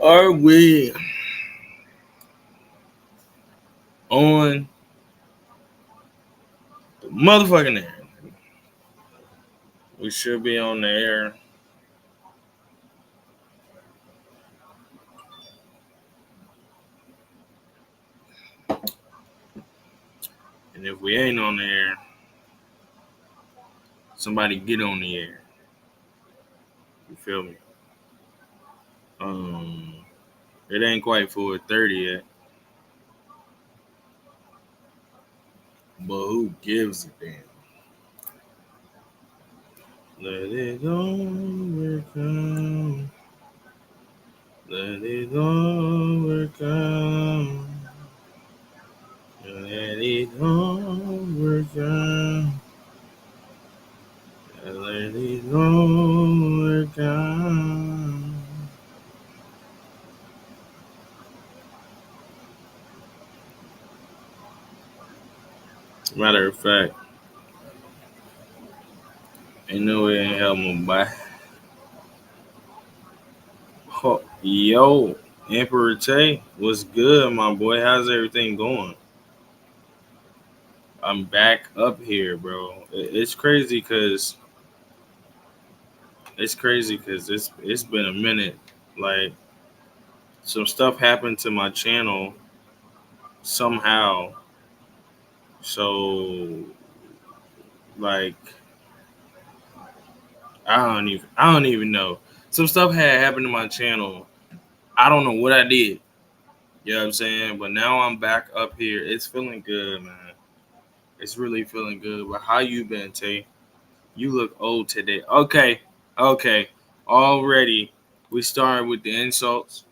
Are we on the motherfucking air? We should be on the air. And if we ain't on the air, somebody get on the air. You feel me? Um, it ain't quite 4:30 yet, but who gives a damn? Let it overcome. Let it overcome. Let it overcome. Let it overcome. Matter of fact, ain't no way in hell I'm gonna buy. Yo, Emperor Tay, what's good, my boy? How's everything going? I'm back up here, bro. It's crazy because it's been a minute. Like some stuff happened to my channel somehow. So like I don't even know. Some stuff had happened to my channel. I don't know what I did. You know what I'm saying? But now I'm back up here. It's feeling good, man. It's really feeling good. But how you been, Tay? You look old today. Okay, okay. Already, we started with the insults.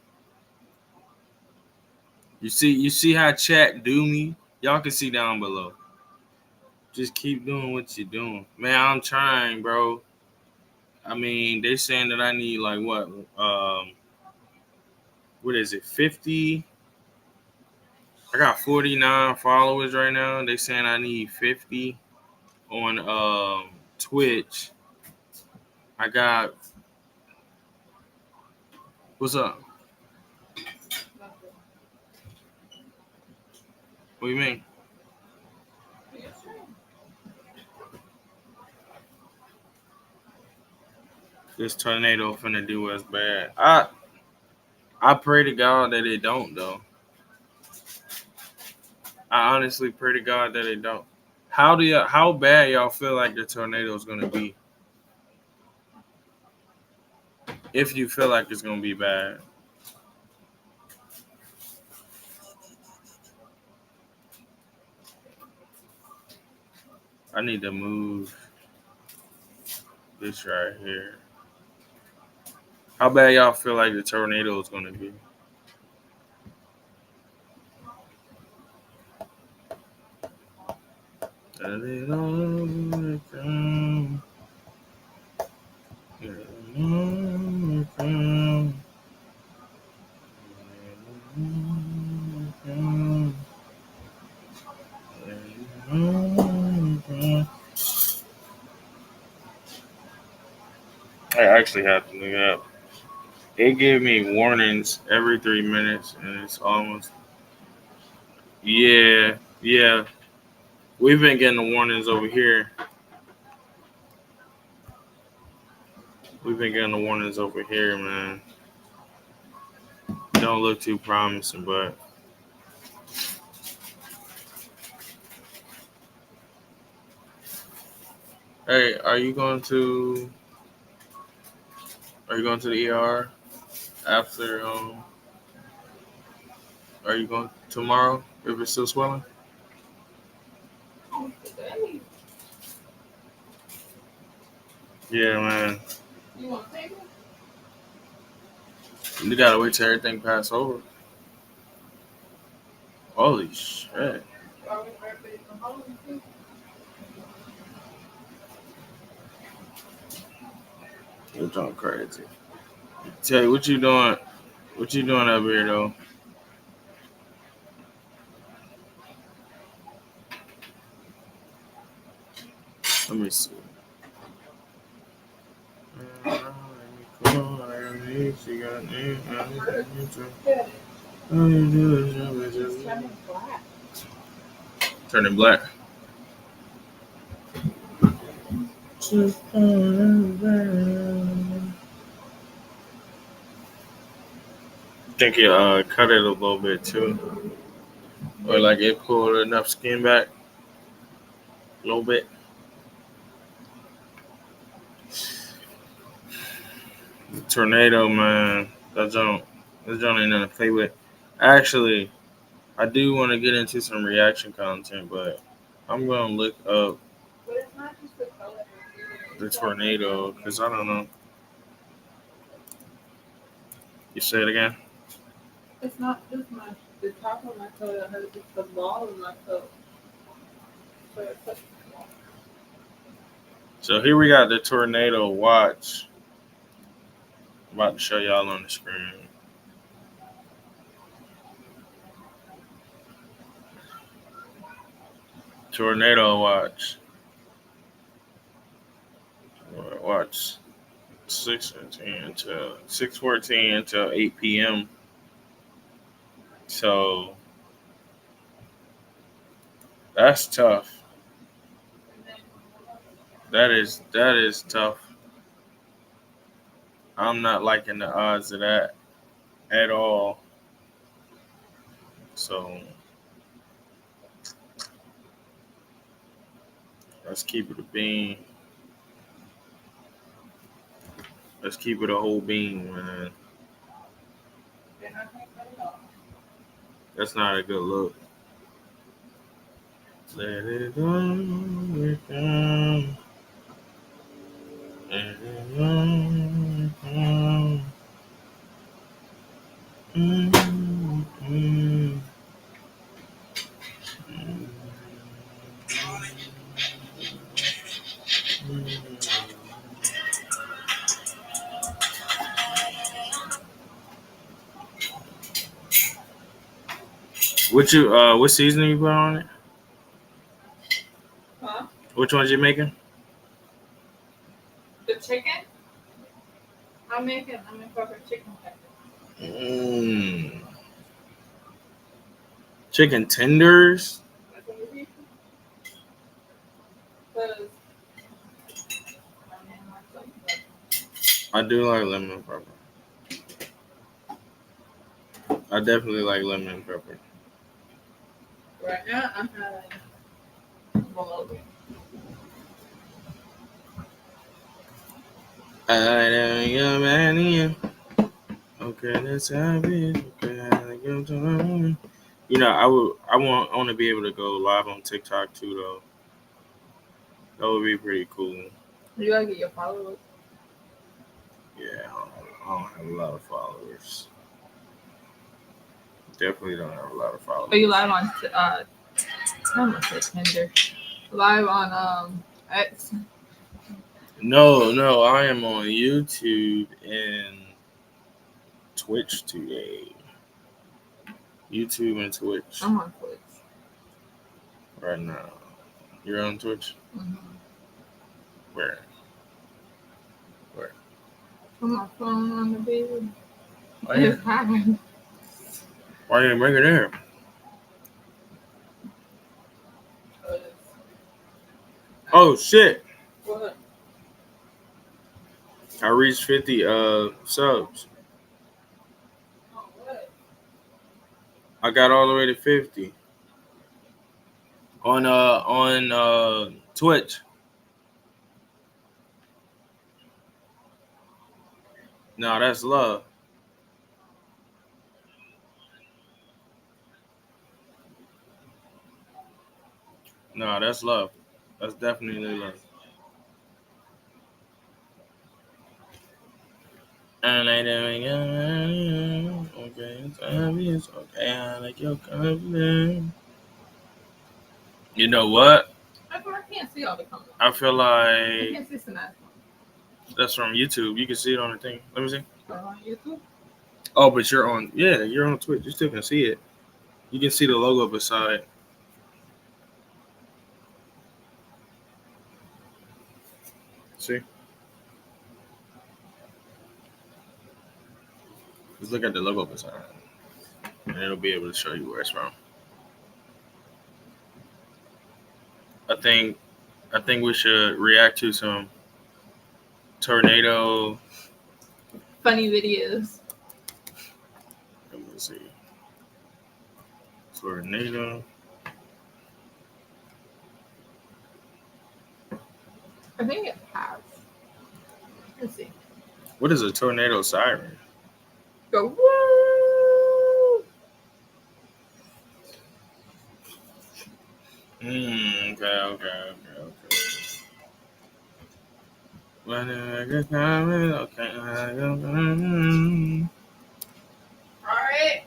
You see how chat do me. Y'all can see down below. Just keep doing what you're doing, man. I'm trying, bro. I mean, they saying that I need like what is it, 50? I got 49 followers right now. They saying I need 50 on Twitch. I got what's up? What do you mean? This tornado finna do us bad. I pray to God that it don't though. I honestly pray to God that it don't. How bad y'all feel like the tornado is gonna be? If you feel like it's gonna be bad. I need to move this right here. How bad y'all feel like the tornado is gonna be? Let it overcome. Let it overcome. Let it overcome. Let it overcome. I actually have to look it up. It gave me warnings every 3 minutes, and it's almost yeah, yeah. We've been getting the warnings over here. We've been getting the warnings over here, man. Don't look too promising, but hey, are you going to the ER after are you going tomorrow if it's still swelling? Yeah, man. You gotta wait till everything pass over. Holy shit. You're talking crazy. Tell you what you doing. What you doing up here though? Let me see. She got Good. It's turning black. turning black. Think you cut it a little bit too, or like it pulled enough skin back a little bit. Tornado, man, that don't ain't nothing to play with. Actually, I do want to get into some reaction content, but I'm gonna look up But it's not just the color. the tornado because I don't know. You say it again. It's not just the top of my toe that hurts, it's the ball of my toe. So it's like, So here we got the tornado watch. I'm about to show y'all on the screen. Tornado watch. Watch 6:14 to 6:14 until 8 p.m. So that's tough. That is tough. I'm not liking the odds of that at all. So let's keep it a bean. Let's keep it a whole bean, man. then I can't cut it off. That's not a good look. Let it go, it down. Let it go, it down. Mm-hmm. What seasoning you put on it? Huh? Which ones you making? The chicken? I'm making proper chicken tenders. Chicken tenders. That's what it is. Because I do like lemon pepper. I definitely like lemon pepper. right now I'm having bologna. Okay, let's have it. Okay, you know, I want to be able to go live on TikTok too, though. That would be pretty cool. You gotta get your followers. Yeah, I don't have a lot of followers. Definitely don't have a lot of followers. Are you live on I don't know if Tinder. Live on X. No, I am on YouTube and Twitch today. YouTube and Twitch I'm on Twitch. right now. You're on Twitch? Mm-hmm. Where? Put my phone on the bed. Why you didn't bring it there? Oh shit! What? I reached 50 subs. Oh, what? I got all the way to 50 on Twitch. No, that's love. No, that's love. That's definitely love. And I don't okay, it's obvious. Okay, I like your confidence. You know what? I can't see all the comments. I feel I like can't see some ass. that's from YouTube. You can see it on the thing. Let me see. On YouTube? Oh, but you're on. Yeah, you're on Twitch. You still can see it. You can see the logo beside. See? Just look at the logo beside it, and it'll be able to show you where it's from. I think we should react to some tornado. Funny videos. Let me see. Tornado. I think it has. Let's see. What is a tornado siren? Go woo! Okay. When I get coming, okay. Alright.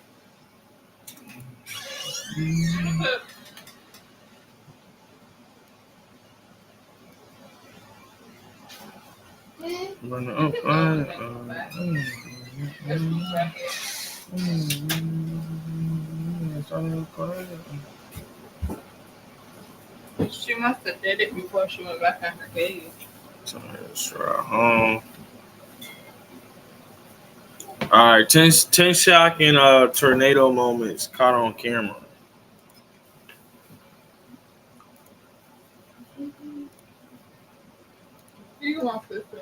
She must have did it before she went back in her cage. All right, 10 shocking tornado moments caught on camera. You can walk this way.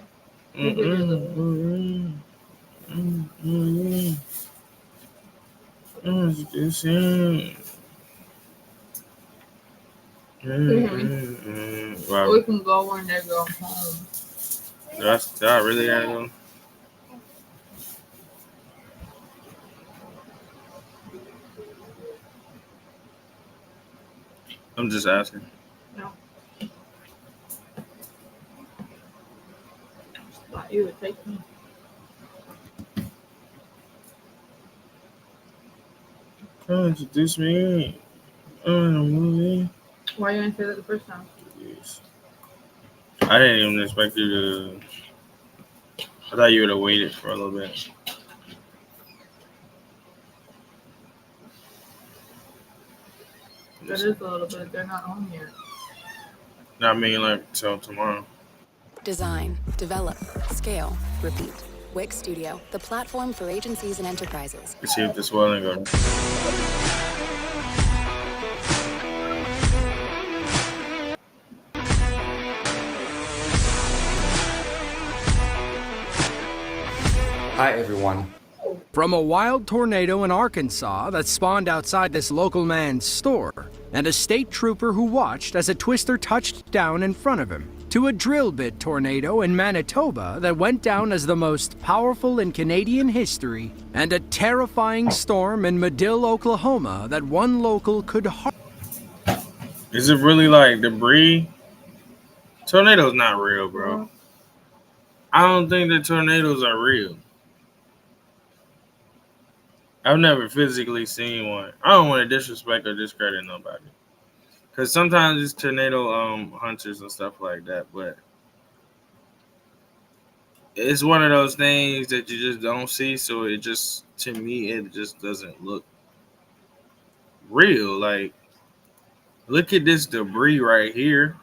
Wow. We can go when they go home. That really gotta go. I'm just asking. No. Thought you would take me. Come introduce me in a movie. Why you didn't say that the first time? Yes. I didn't even expect you to. I thought you would have waited for a little bit. That is a little bit. They're not home yet. Not me, like till tomorrow. Design, develop, scale, repeat. Wix Studio, the platform for agencies and enterprises. Let's see if this welding goes. Hi, everyone. From a wild tornado in Arkansas that spawned outside this local man's store, and a state trooper who watched as a twister touched down in front of him, to a drill bit tornado in Manitoba that went down as the most powerful in Canadian history, and a terrifying storm in Medill, Oklahoma that one local could Is it really like debris? Tornadoes not real, bro. I don't think that tornadoes are real. I've never physically seen one. I don't want to disrespect or discredit nobody, because sometimes it's tornado hunters and stuff like that, but it's one of those things that you just don't see. So it just, to me, it just doesn't look real. Like, look at this debris right here.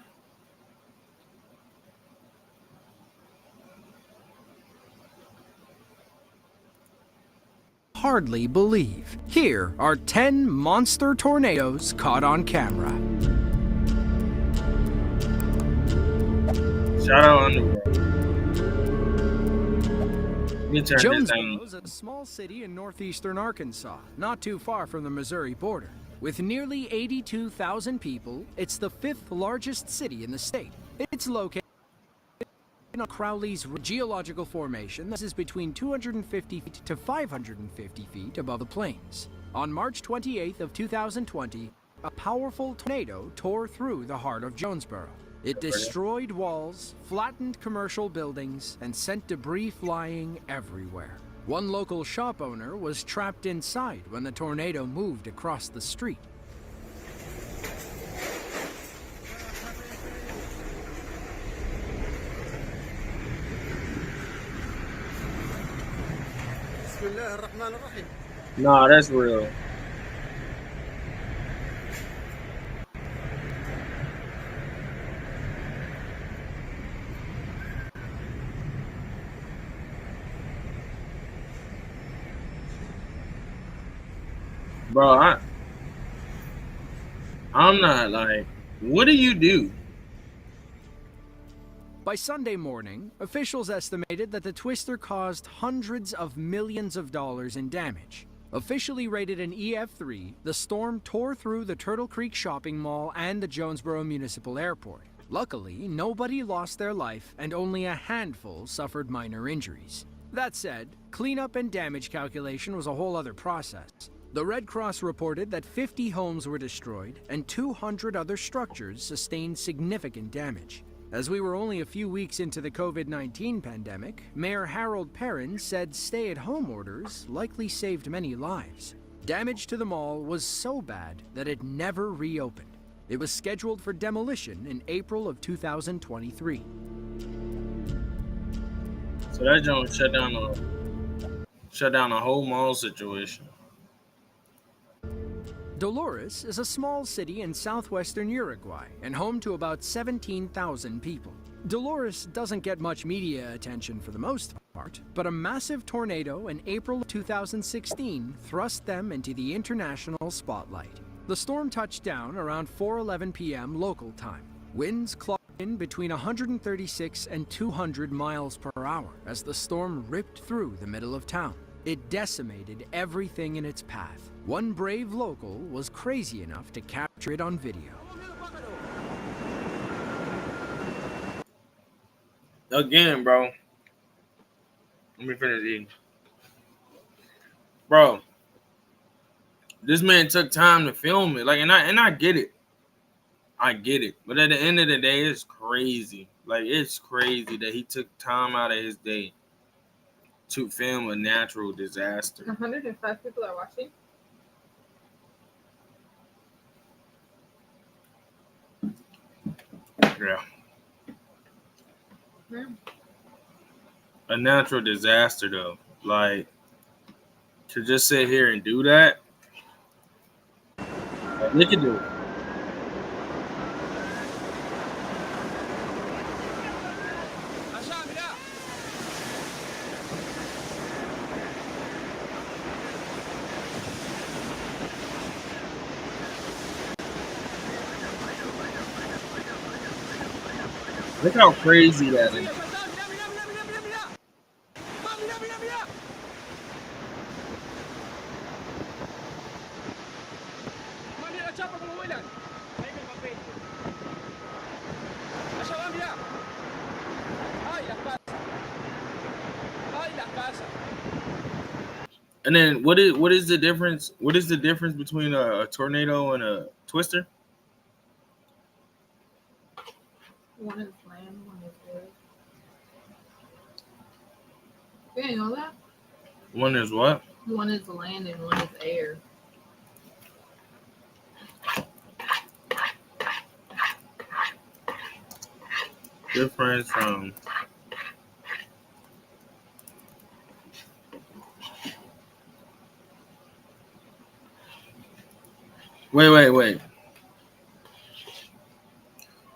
hardly believe. Here are 10 monster tornadoes caught on camera. Shout out Underworld. Jonesboro is a small city in northeastern Arkansas, not too far from the Missouri border. With nearly 82,000 people, it's the 5th largest city in the state. It's located in Crowley's geological formation that is between 250 feet to 550 feet above the plains. On March 28th of 2020, a powerful tornado tore through the heart of Jonesboro. It destroyed walls, flattened commercial buildings, and sent debris flying everywhere. One local shop owner was trapped inside when the tornado moved across the street. Nah, that's real. bro, I'm not like, what do you do? By Sunday morning, officials estimated that the twister caused hundreds of millions of dollars in damage. Officially rated an EF3, the storm tore through the Turtle Creek Shopping Mall and the Jonesboro Municipal Airport. Luckily, nobody lost their life and only a handful suffered minor injuries. That said, cleanup and damage calculation was a whole other process. The Red Cross reported that 50 homes were destroyed and 200 other structures sustained significant damage. As we were only a few weeks into the COVID-19 pandemic, Mayor Harold Perrin said stay-at-home orders likely saved many lives. Damage to the mall was so bad that it never reopened. It was scheduled for demolition in April of 2023. So that joint shut down the whole mall situation. Dolores is a small city in southwestern Uruguay and home to about 17,000 people. Dolores doesn't get much media attention for the most part, but a massive tornado in April 2016 thrust them into the international spotlight. The storm touched down around 4:11 p.m. local time. Winds clocked in between 136 and 200 miles per hour as the storm ripped through the middle of town. It decimated everything in its path. One brave local was crazy enough to capture it on video. Again, bro. Let me finish eating. Bro, this man took time to film it. Like, and I get it. I get it. But at the end of the day, it's crazy. Like, it's crazy that he took time out of his day to film a natural disaster. 105 people are watching. Yeah. A natural disaster, though. Like, to just sit here and do that, they can do it. Look how crazy that is. And then what is the difference? What is the difference between a tornado and a twister? One is land, one is air. You didn't know that? One is what? One is land and one is air. Difference from Wait.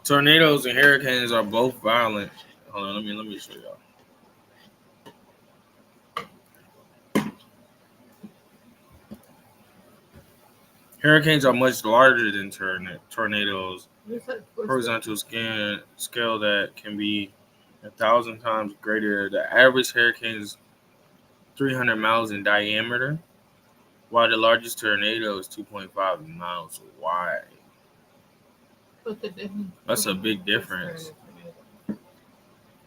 Tornadoes and hurricanes are both violent. Hold on, let me show y'all. Hurricanes are much larger than tornadoes. Horizontal scale that can be 1,000 times greater. The average hurricane is 300 miles in diameter, while the largest tornado is 2.5 miles wide. That's a big difference.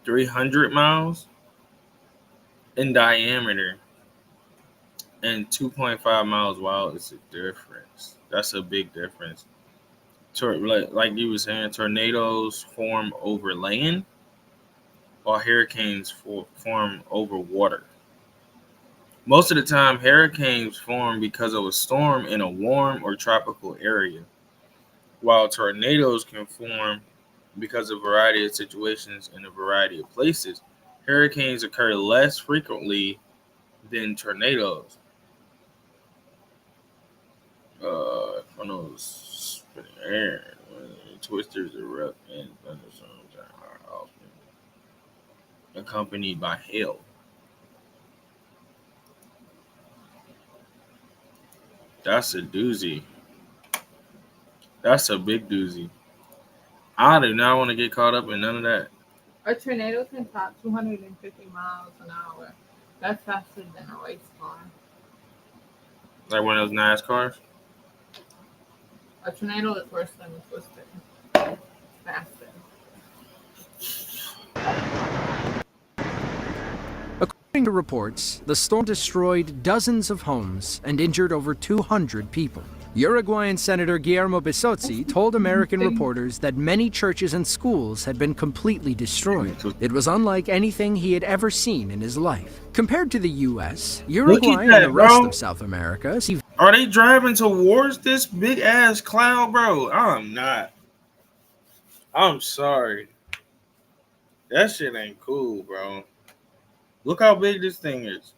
300 miles in diameter and 2.5 miles wide is a difference. That's a big difference. Like you were saying, tornadoes form over land, while hurricanes form over water. Most of the time, hurricanes form because of a storm in a warm or tropical area, while tornadoes can form because of a variety of situations in a variety of places. Hurricanes occur less frequently than tornadoes. Tornadoes spinning air, twisters erupt, and thunderstorms are often accompanied by hail. That's a doozy. That's a big doozy. I do not want to get caught up in none of that. A tornado can top 250 miles an hour. That's faster than a race car. Like one of those NASCARs. A tornado is worse than a twister. Faster. According to reports, the storm destroyed dozens of homes and injured over 200 people. Uruguayan Senator Guillermo Bisozzi told American reporters that many churches and schools had been completely destroyed. It was unlike anything he had ever seen in his life. Compared to the U.S., Uruguay and the rest of South America see. Are they driving towards this big ass cloud, bro? I'm not. I'm sorry. That shit ain't cool, bro. Look how big this thing is.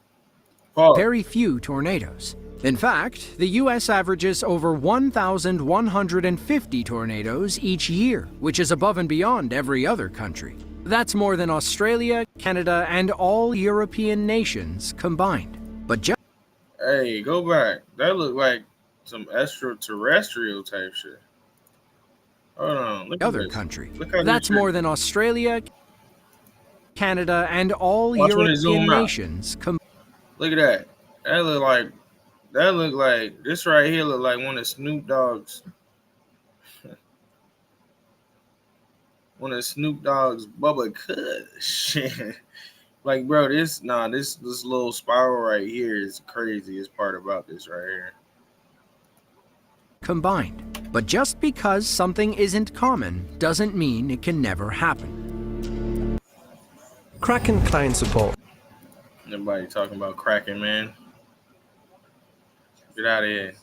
Pause. Very few tornadoes. In fact, the U.S. averages over 1,150 tornadoes each year, which is above and beyond every other country. That's more than Australia, Canada, and all European nations combined. But just Hey, go back. That looked like some extraterrestrial type shit. Hold on. Look at other this. country. Look how That's this more shit- than Australia, Canada, and all Watch when it zoom European out. nations combined. Look at that. That look like this right here look like one of Snoop Dogg's Bubba Kush. Like, bro, this little spiral right here is the craziest part about this right here. Combined. But just because something isn't common doesn't mean it can never happen. Kraken client support. Nobody talking about Kraken, man. Get out of here.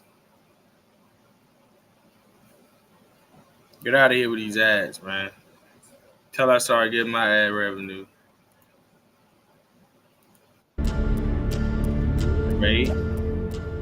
Get out of here with these ads, man. Tell I started getting my ad revenue. Right?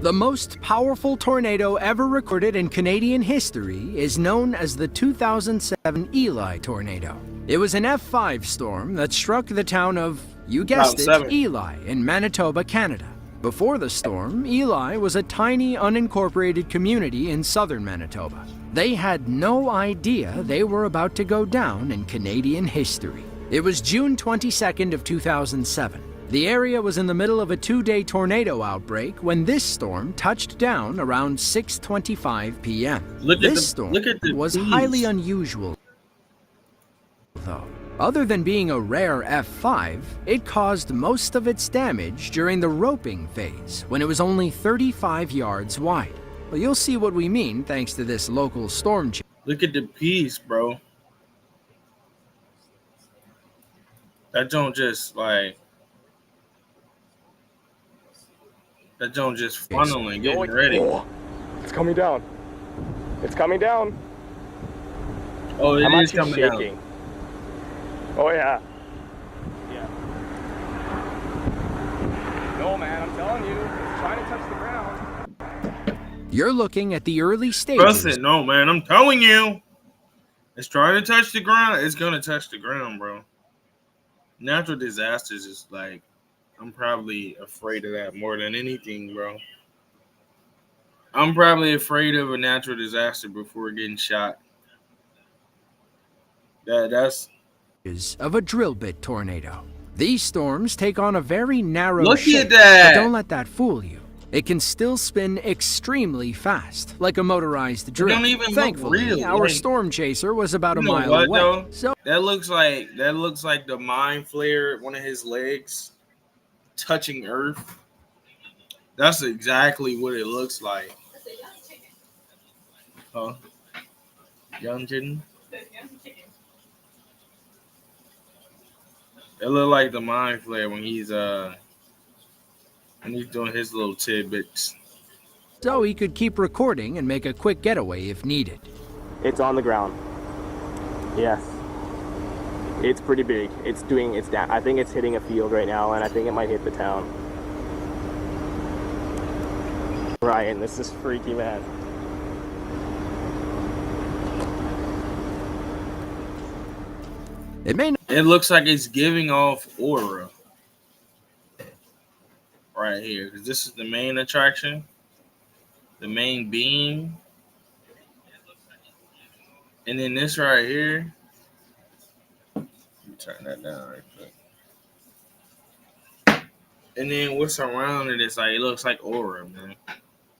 The most powerful tornado ever recorded in Canadian history is known as the 2007 Eli tornado. It was an F5 storm that struck the town of, you guessed it, 2007. Eli in Manitoba, Canada. Before the storm, Eli was a tiny unincorporated community in southern Manitoba. They had no idea they were about to go down in Canadian history. It was June 22nd of 2007. The area was in the middle of a 2-day tornado outbreak when this storm touched down around 6:25 p.m. This storm was highly unusual, though. Other than being a rare F5, it caused most of its damage during the roping phase, when it was only 35 yards wide. Well, you'll see what we mean thanks to this local storm chaser. Look at the piece, bro. That don't just funneling, getting ready. Oh, it's coming down. It's coming down. Oh, it I'm is actually coming shaking. down. Oh yeah. Yeah. No man, I'm telling you, it's trying to touch the ground. You're looking at the early Trust stages. it, no, man. I'm telling you. It's trying to touch the ground. It's going to touch the ground, bro. Natural disasters is like, I'm probably afraid of that more than anything, bro. I'm probably afraid of a natural disaster before getting shot. That's Of a drill bit tornado. These storms take on a very narrow Look shape, at that. but don't let that fool you. It can still spin extremely fast, like a motorized drill. don't even look Thankfully, real, our like- storm chaser was about a You know mile what, away. though? So that looks like the mind flare, one of his legs touching Earth. That's exactly what it looks like. Huh? Young chicken? It look like the mind flare when he's doing his little tidbits. he could keep recording and make a quick getaway if needed. It's on the ground. Yes. It's pretty big. It's doing its down. I think it's hitting a field right now, and I think it might hit the town. Ryan, this is freaky, man. It may not It looks like it's giving off aura right here, because this is the main attraction. the main beam. And then this right here. Let me turn that down right quick. And then what's around it is like, it looks like aura, man.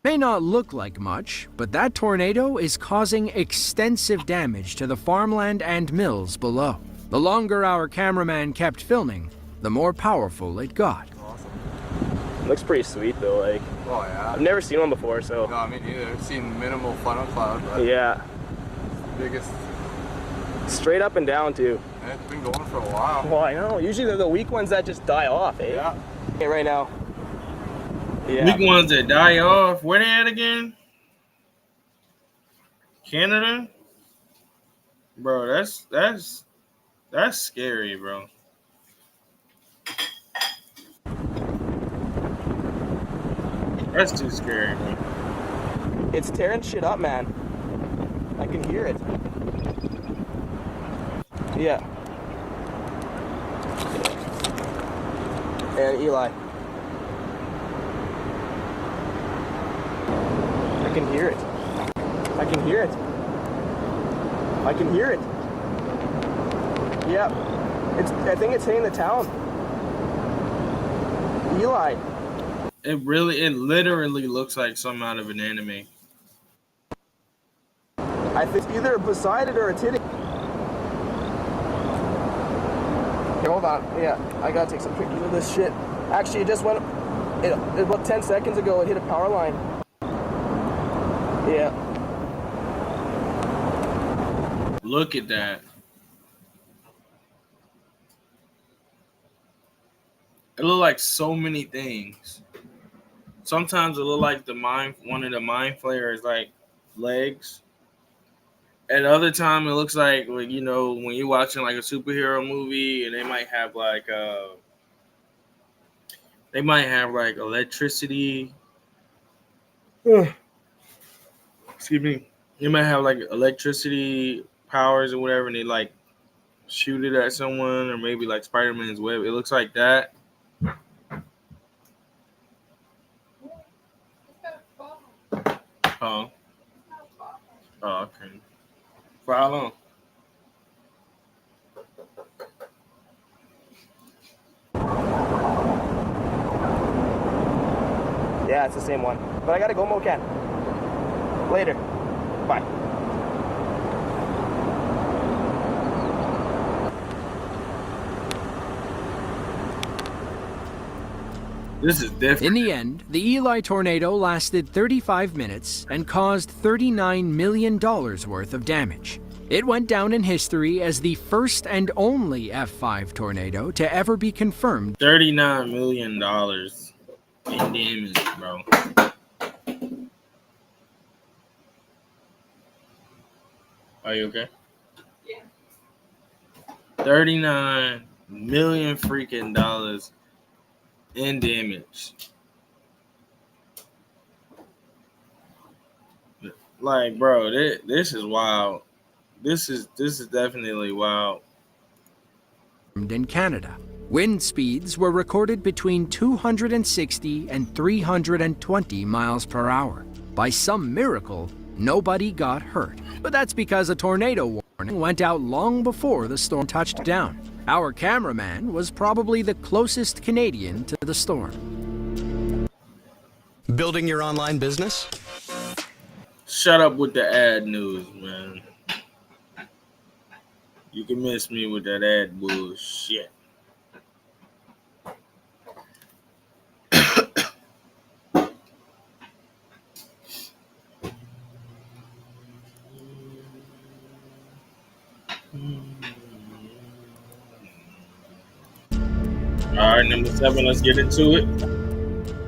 May not look like much, but that tornado is causing extensive damage to the farmland and mills below. The longer our cameraman kept filming, the more powerful it got. Looks pretty sweet though. Like, Oh yeah. I've never seen one before, so No, me neither. I've seen minimal funnel cloud, but yeah, biggest. straight up and down too. It's been going for a while. Well, I know. Usually they're the weak ones that just die off, eh? Yeah. Okay, right now. Yeah. Weak ones that die off. Where they at again? Canada? Bro, that's scary, bro. That's too scary, man. It's tearing shit up, man. I can hear it. Yeah. And Eli. I can hear it. I can hear it. I can hear it. Yeah. I think it's hitting the town. Eli. It literally looks like something out of an anime. I think it's either beside it or it's hitting. Okay, hold on. Yeah, I gotta take some pictures of this shit. Actually, it just went. About 10 seconds ago, it hit a power line. Yeah. Look at that. It looked like so many things. Sometimes it looked like one of the mind flayers like legs. At other time, it looks like, you know, when you're watching like a superhero movie and they might have like electricity. Excuse me. They might have like electricity powers or whatever, and they like shoot it at someone, or maybe like Spider-Man's web. It looks like that. Oh. Oh, okay. For how long? Yeah, it's the same one. But I gotta go, Mocan. Later. Bye. This is different. In the end, the Eli tornado lasted 35 minutes and caused $39 million worth of damage. It went down in history as the first and only F5 tornado to ever be confirmed. $39 million in damage, bro. Are you okay? Yeah. 39 million freaking dollars in damage. Like, bro, this is wild. This is definitely wild. In Canada, wind speeds were recorded between 260 and 320 miles per hour. By some miracle, nobody got hurt. But that's because a tornado warning went out long before the storm touched down. Our cameraman was probably the closest Canadian to the storm. Building your online business? Shut up with the ad news, man. You can miss me with that ad bullshit. All right, number 7, let's get into it.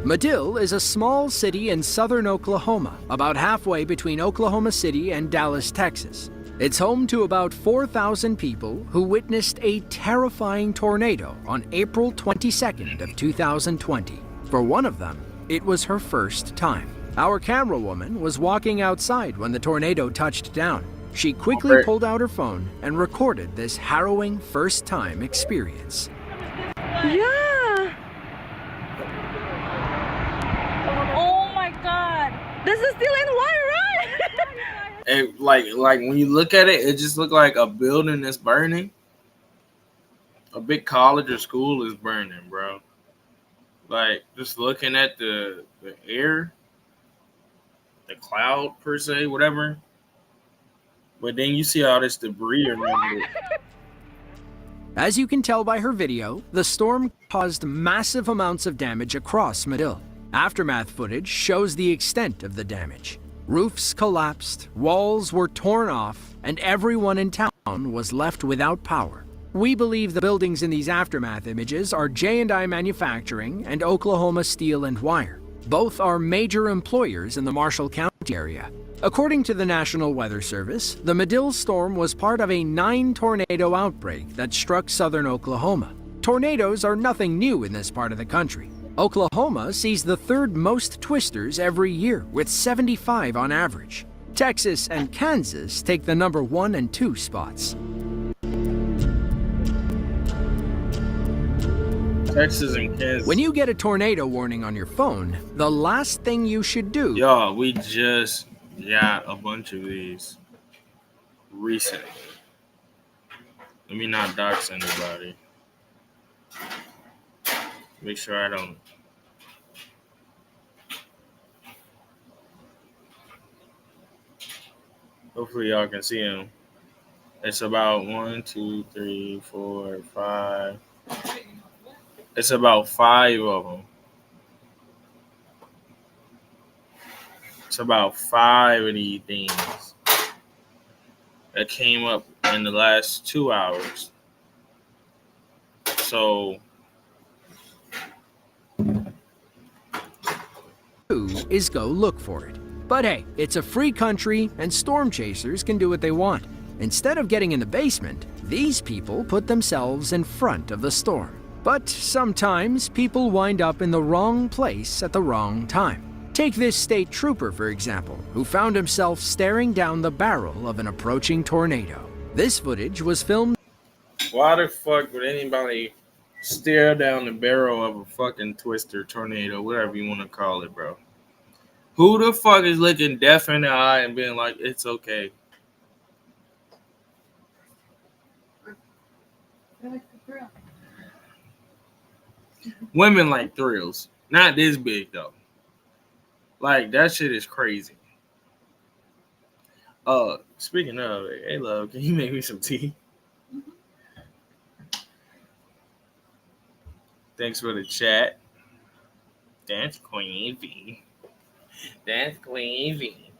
Madill is a small city in southern Oklahoma, about halfway between Oklahoma City and Dallas, Texas. It's home to about 4,000 people who witnessed a terrifying tornado on April 22nd of 2020. For one of them, it was her first time. Our camera woman was walking outside when the tornado touched down. She quickly pulled out her phone and recorded this harrowing first-time experience. Yeah. Oh my God. This is still in Hawaii, right? And like when you look at it, it just looked like a building that's burning. A big college or school is burning, bro. Like just looking at the air, the cloud per se, whatever. But then you see all this debris around it. As you can tell by her video, the storm caused massive amounts of damage across Manila. Aftermath footage shows the extent of the damage. Roofs collapsed, walls were torn off, and everyone in town was left without power. We believe the buildings in these aftermath images are J&I Manufacturing and Oklahoma Steel and Wire. Both are major employers in the Marshall County area. According to the National Weather Service, the Medill storm was part of a 9-tornado outbreak that struck southern Oklahoma. Tornadoes are nothing new in this part of the country. Oklahoma sees the third most twisters every year, with 75 on average. Texas and Kansas take the number 1 and 2 spots. Texas and Kansas. When you get a tornado warning on your phone, the last thing you should do... Y'all, we just got a bunch of these recently. Let me not dox anybody. Make sure I don't. Hopefully y'all can see them. It's about 1, 2, 3, 4, 5. It's about 5 of them. It's about 5 of these things that came up in the last 2 hours. So is go look for it. But hey, it's a free country and storm chasers can do what they want. Instead of getting in the basement, these people put themselves in front of the storm. But sometimes people wind up in the wrong place at the wrong time. Take this state trooper, for example, who found himself staring down the barrel of an approaching tornado. This footage was filmed. Why the fuck would anybody stare down the barrel of a fucking twister, tornado, whatever you want to call it, bro? Who the fuck is looking deaf in the eye and being like, it's okay? Women like thrills. Not this big, though. Like, that shit is crazy. Speaking of, hey, love, can you make me some tea? Thanks for the chat. That's crazy. That's crazy.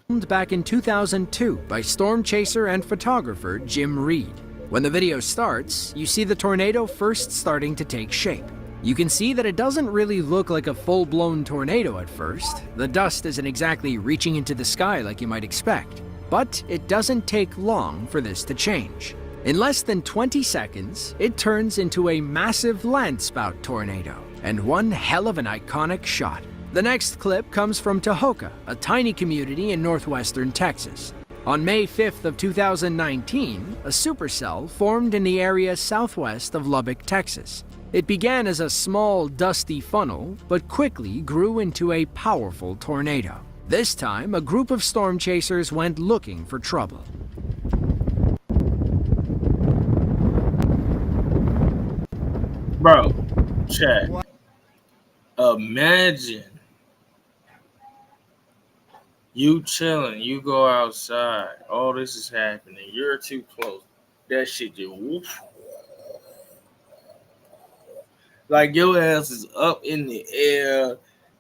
Back in 2002 by storm chaser and photographer Jim Reed. When the video starts, you see the tornado first starting to take shape. You can see that it doesn't really look like a full-blown tornado at first. The dust isn't exactly reaching into the sky like you might expect. But it doesn't take long for this to change. In less than 20 seconds, it turns into a massive landspout tornado, and one hell of an iconic shot. The next clip comes from Tahoka, a tiny community in northwestern Texas. On May 5th of 2019, a supercell formed in the area southwest of Lubbock, Texas. It began as a small, dusty funnel, but quickly grew into a powerful tornado. This time, a group of storm chasers went looking for trouble. Bro, chat. Imagine you chilling, you go outside, all this is happening, you're too close. That shit just whoosh. Like your ass is up in the air,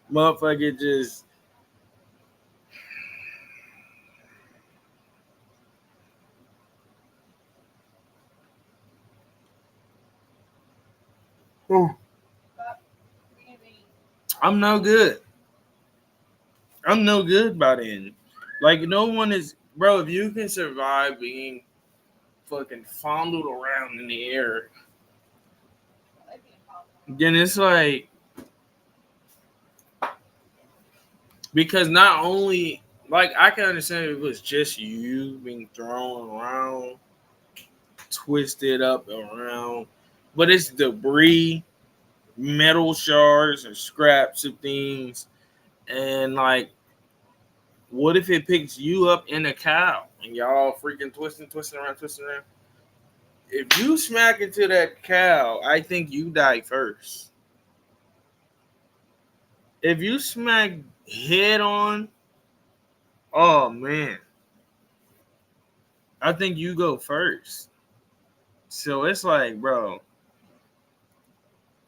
motherfucker just. I'm no good. I'm no good by then. Like, no one is, bro, if you can survive being fucking fondled around in the air, then it's like, because not only, like, I can understand if it was just you being thrown around, twisted up around, but it's debris metal shards and scraps of things. And like, what if it picks you up in a cow and y'all freaking twisting around? If you smack into that cow, I think you die first. If you smack head on, oh man, I think you go first. So it's like, bro,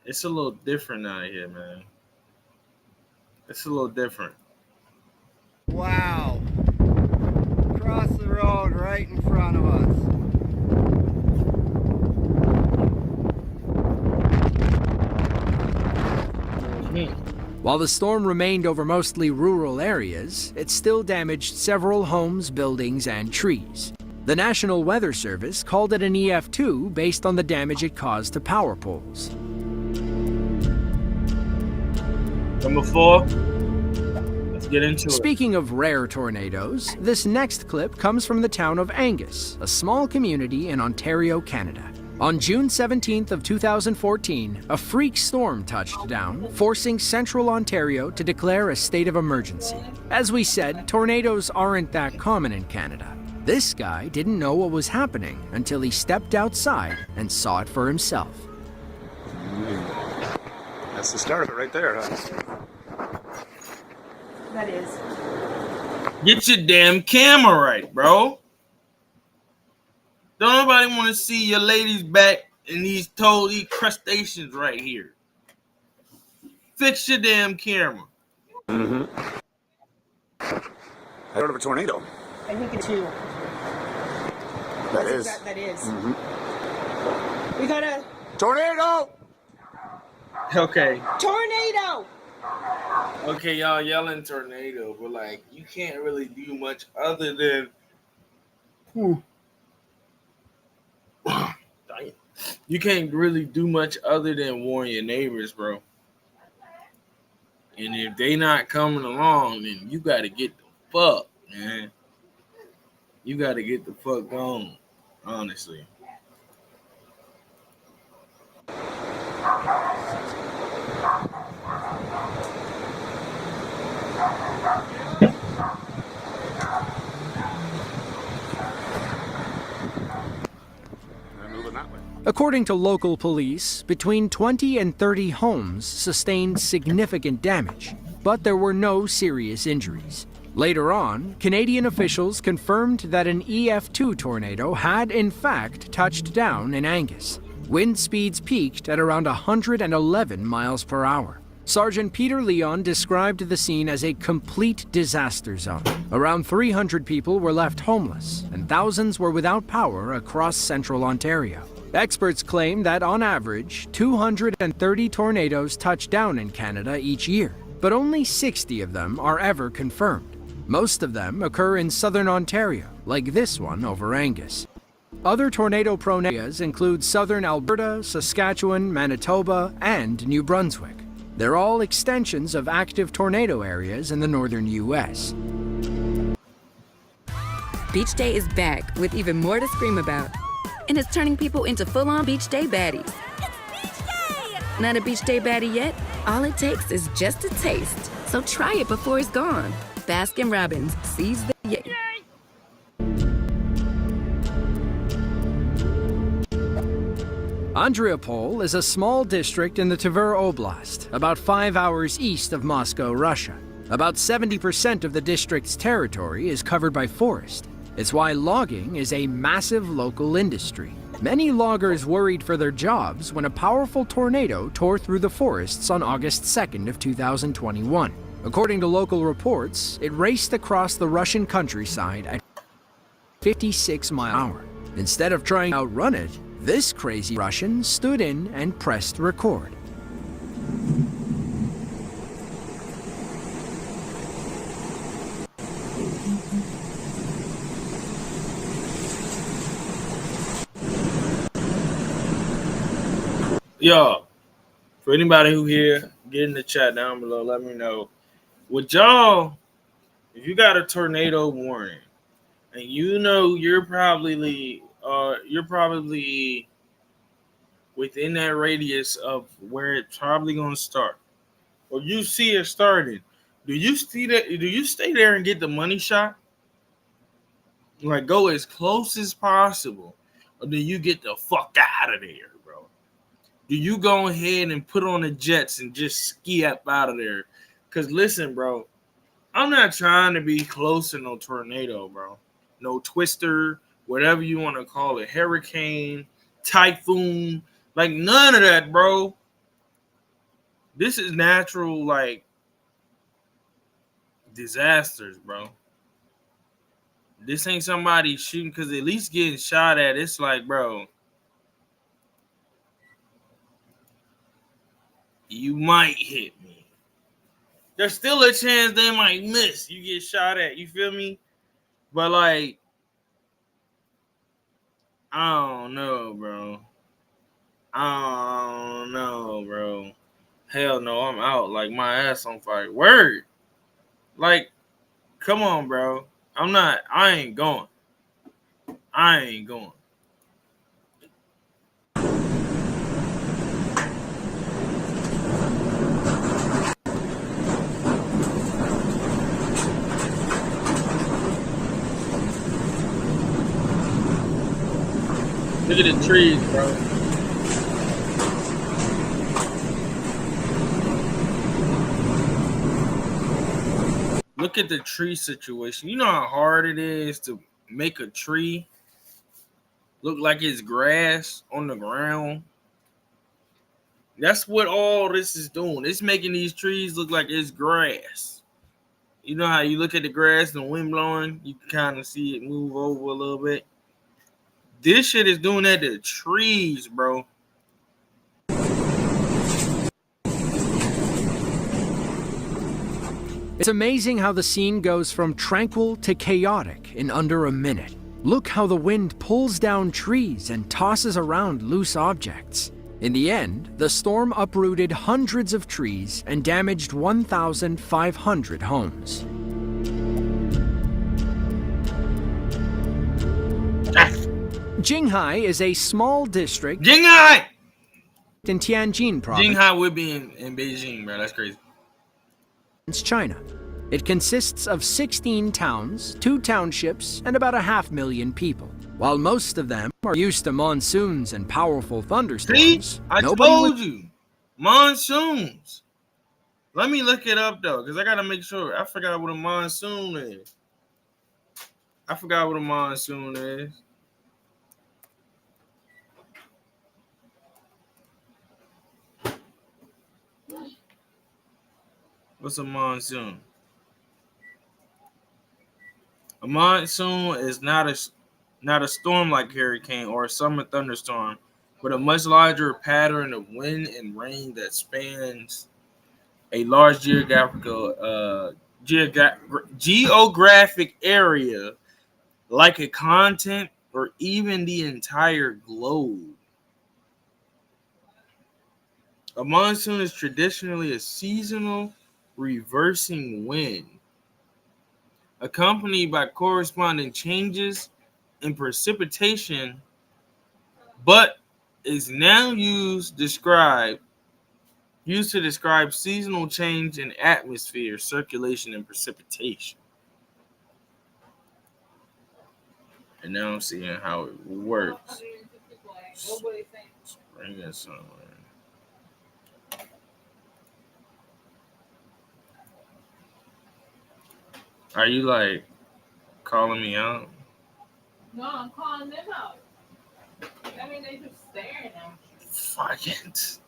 it's a little different out here, man. It's a little different. Wow. Across the road right in front of us. While the storm remained over mostly rural areas, it still damaged several homes, buildings, and trees. The National Weather Service called it an EF2 based on the damage it caused to power poles. Number 4. Let's get into it. Speaking of rare tornadoes, this next clip comes from the town of Angus, a small community in Ontario, Canada. On June 17th of 2014, a freak storm touched down, forcing central Ontario to declare a state of emergency. As we said, tornadoes aren't that common in Canada. This guy didn't know what was happening until he stepped outside and saw it for himself. That's the start of it right there, huh? That is. Get your damn camera right, bro. Don't nobody want to see your lady's back and these crustaceans right here. Fix your damn camera. Mm-hmm. I heard of a tornado. I think it's 2. That is. That is. Mm-hmm. We got a tornado! Okay. Tornado! Okay, y'all yelling tornado, but like, you can't really do much other than... You can't really do much other than warn your neighbors, bro. And if they not coming along, then you got to get the fuck, man. You got to get the fuck gone, honestly. According to local police, between 20 and 30 homes sustained significant damage, but there were no serious injuries. Later on, Canadian officials confirmed that an EF2 tornado had in fact touched down in Angus. Wind speeds peaked at around 111 miles per hour. Sergeant Peter Leon described the scene as a complete disaster zone. Around 300 people were left homeless, and thousands were without power across central Ontario. Experts claim that on average, 230 tornadoes touch down in Canada each year, but only 60 of them are ever confirmed. Most of them occur in southern Ontario, like this one over Angus. Other tornado-prone areas include southern Alberta, Saskatchewan, Manitoba, and New Brunswick. They're all extensions of active tornado areas in the northern U.S. Beach Day is back with even more to scream about. And it's turning people into full-on Beach Day baddies. It's Beach Day! Not a Beach Day baddie yet? All it takes is just a taste. So try it before it's gone. Baskin-Robbins, seize the yay. Andriopol is a small district in the Tver Oblast, about 5 hours east of Moscow, Russia. About 70% of the district's territory is covered by forest. It's why logging is a massive local industry. Many loggers worried for their jobs when a powerful tornado tore through the forests on August 2nd of 2021. According to local reports, it raced across the Russian countryside at 56 miles an hour. Instead of trying to outrun it, this crazy Russian stood in and pressed record. Yo, for anybody who here, get in the chat down below. Let me know. Would y'all, if you got a tornado warning, and you know you're probably within that radius of where it's probably gonna start, or you see it starting, do you see that? Do you stay there and get the money shot? Like go as close as possible, or do you get the fuck out of there, bro? Do you go ahead and put on the jets and just ski up out of there? Cause listen, bro, I'm not trying to be close to no tornado, bro. No twister, whatever you want to call it, hurricane, typhoon, like none of that, bro. This is natural, like disasters, bro. This ain't somebody shooting, because at least getting shot at, it's like, bro, you might hit me. There's still a chance they might miss. You get shot at, you feel me? But like, I don't know, bro. Hell no, I'm out. Like my ass on fire. Word. Like, come on, bro. I ain't going. Look at the trees, bro. Look at the tree situation. You know how hard it is to make a tree look like it's grass on the ground? That's what all this is doing. It's making these trees look like it's grass. You know how you look at the grass and the wind blowing, you can kind of see it move over a little bit. This shit is doing that to trees, bro. It's amazing how the scene goes from tranquil to chaotic in under a minute. Look how the wind pulls down trees and tosses around loose objects. In the end, the storm uprooted hundreds of trees and damaged 1,500 homes. Jinghai is a small district Jinghai! in Tianjin province. Jinghai would be in Beijing, bro. That's crazy. It's China. It consists of 16 towns, 2 townships, and about 500,000 people. While most of them are used to monsoons and powerful thunderstorms, See? I told you. Monsoons. Let me look it up, though, because I got to make sure. I forgot what a monsoon is. What's a monsoon? A monsoon is not a storm like hurricane or a summer thunderstorm, but a much larger pattern of wind and rain that spans a large geographic area, like a continent or even the entire globe. A monsoon is traditionally a seasonal reversing wind, accompanied by corresponding changes in precipitation, but is now used to describe seasonal change in atmosphere, circulation, and precipitation. And now I'm seeing how it works. Spring and summer. Are you like calling me out? No, I'm calling them out. I mean, they just staring at me. Fuck it.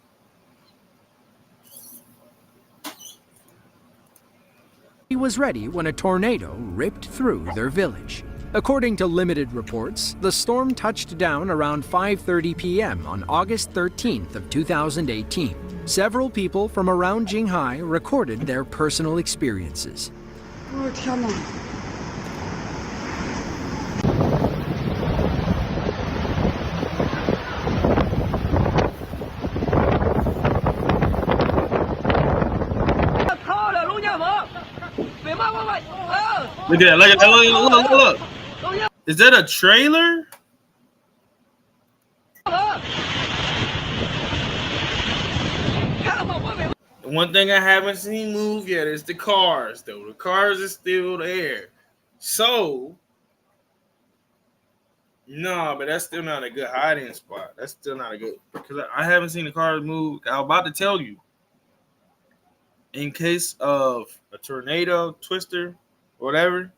He was ready when a tornado ripped through their village. According to limited reports, the storm touched down around 5:30 p.m. on August 13th of 2018. Several people from around Jinghai recorded their personal experiences. 我的天哪！ Look at that! Look! Is that a trailer? One thing I haven't seen move yet is the cars, though. The cars are still there. So, no, but that's still not a good hiding spot. That's still not a good, because I haven't seen the cars move. I was about to tell you, in case of a tornado, twister, whatever,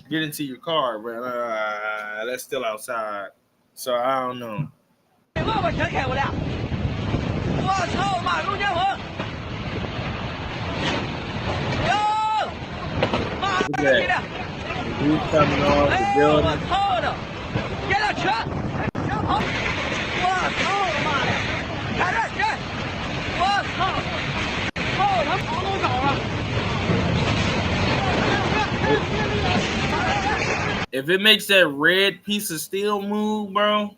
get into your car, but that's still outside. So I don't know. Look at that. The roof coming off the building. If it makes that red piece of steel move, bro.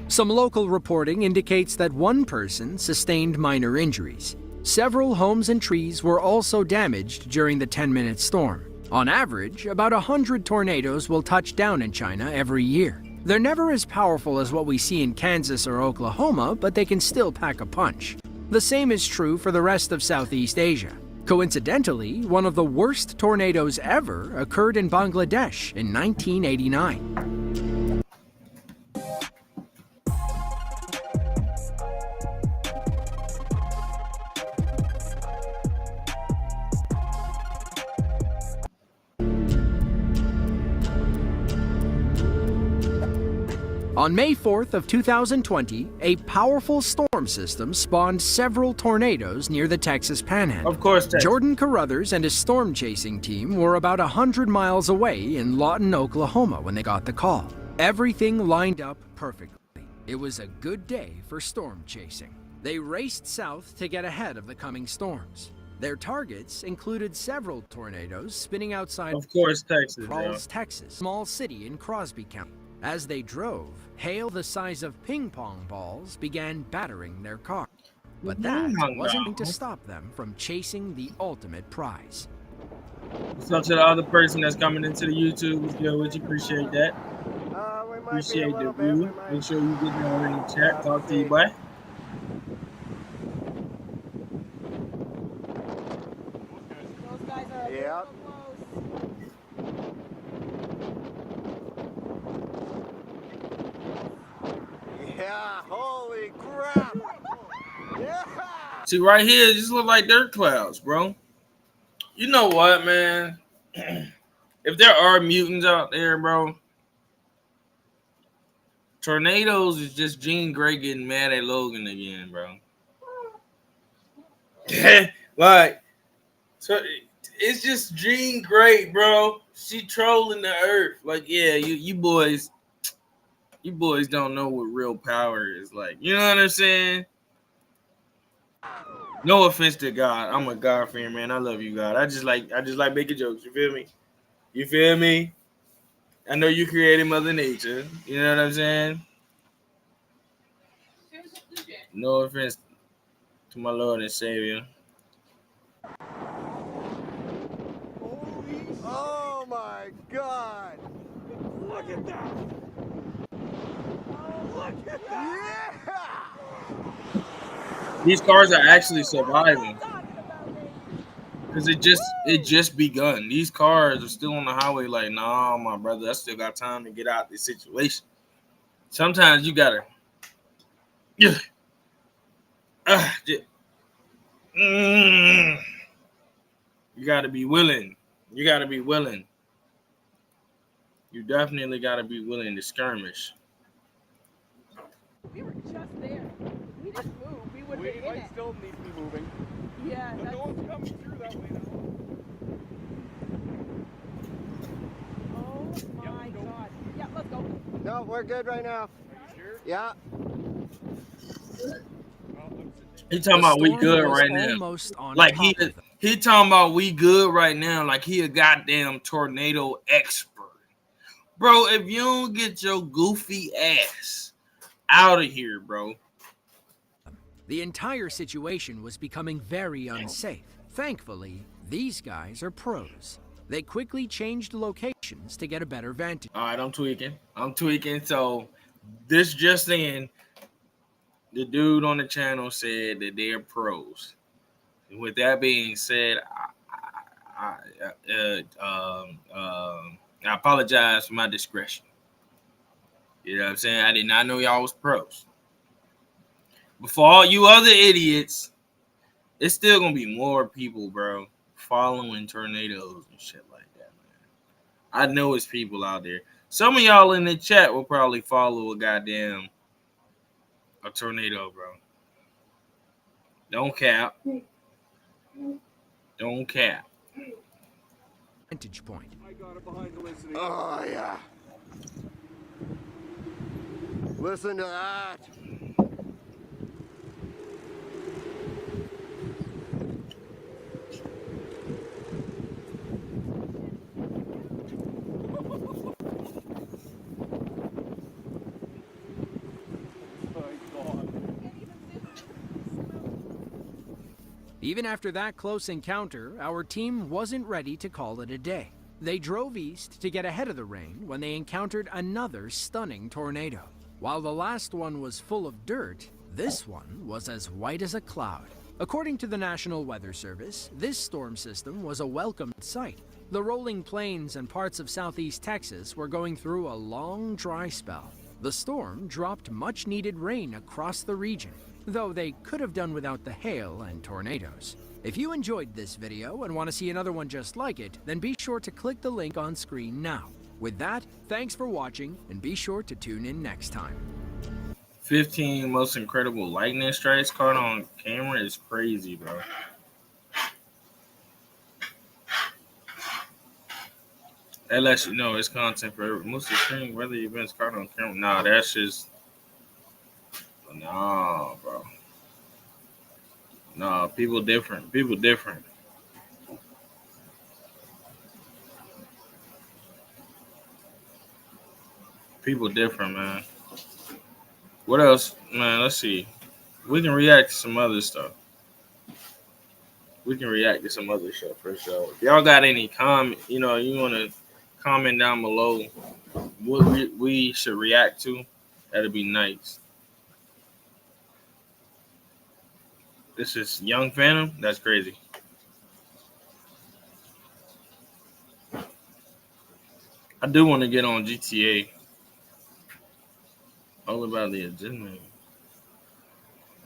Some local reporting indicates that one person sustained minor injuries. Several homes and trees were also damaged during the 10-minute storm. On average, about 100 tornadoes will touch down in China every year. They're never as powerful as what we see in Kansas or Oklahoma, but they can still pack a punch. The same is true for the rest of Southeast Asia. Coincidentally, one of the worst tornadoes ever occurred in Bangladesh in 1989. On May 4th of 2020, a powerful storm system spawned several tornadoes near the Texas Panhandle. Of course, Texas. Jordan Carruthers and his storm chasing team were about 100 miles away in Lawton, Oklahoma when they got the call. Everything lined up perfectly. It was a good day for storm chasing. They raced south to get ahead of the coming storms. Their targets included several tornadoes spinning outside of course, Texas, Rawls, Texas, small city in Crosby County. As they drove, hail the size of ping pong balls began battering their car. But that wasn't going to stop them from chasing the ultimate prize. What's up to the other person that's coming into the YouTube? What's good with you? Appreciate that. Appreciate the view. Make sure you get down in the chat. Talk to you, boy. Yeah. Yeah, holy crap! Yeah! See, right here, it just look like dirt clouds, bro. You know what, man? If there are mutants out there, bro, tornadoes is just Jean Grey getting mad at Logan again, bro. Like, so it's just Jean Grey, bro. She trolling the earth. Like, yeah, you boys don't know what real power is like. You know what I'm saying? No offense to God. I'm a God fan, man. I love you, God. I just like making jokes. You feel me? You feel me? I know you created Mother Nature. You know what I'm saying? No offense to my Lord and Savior. Oh my God! Look at that! Look at that! Yeah! These cars are actually surviving because it just begun. These cars are still on the highway. Like, nah, my brother, I still got time to get out of this situation. Sometimes you gotta, you gotta be willing. You gotta be willing. You definitely gotta be willing to skirmish. We were just there. We just moved. We would be in it. Still need to be moving. Yeah. But no one's coming through that way now. Oh my God. Yeah, let's go. No, we're good right now. Are you sure? Yeah. He talking about we good right now. Like he talking about we good right now. Like he a goddamn tornado expert. Bro, if you don't get your goofy ass out of here, bro. The entire situation was becoming very unsafe. Thankfully, these guys are pros. They quickly changed locations to get a better vantage. All right, I'm tweaking. So this just in, the dude on the channel said that they're pros. And with that being said, I apologize for my discretion. You know what I'm saying? I did not know y'all was pros. But for all you other idiots, it's still gonna be more people, bro, following tornadoes and shit like that, man. I know it's people out there. Some of y'all in the chat will probably follow a tornado, bro. Don't cap. Don't cap. Vantage point. Oh, yeah. Listen to that. Even after that close encounter, our team wasn't ready to call it a day. They drove east to get ahead of the rain when they encountered another stunning tornado. While the last one was full of dirt, this one was as white as a cloud. According to the National Weather Service, this storm system was a welcome sight. The rolling plains and parts of southeast Texas were going through a long dry spell. The storm dropped much-needed rain across the region, though they could have done without the hail and tornadoes. If you enjoyed this video and want to see another one just like it, then be sure to click the link on screen now. With that, thanks for watching, and be sure to tune in next time. 15 most incredible lightning strikes caught on camera is crazy, bro. That lets you know it's content for everyone. Most extreme weather events caught on camera. Nah, that's just... Nah, bro. Nah, people different. People different. People different, man. What else? Man, let's see. We can react to some other stuff. We can react to some other stuff for sure. If y'all got any comment, you want to comment down below what we should react to, that'd be nice. This is Young Phantom? That's crazy. I do want to get on GTA. All about the agenda.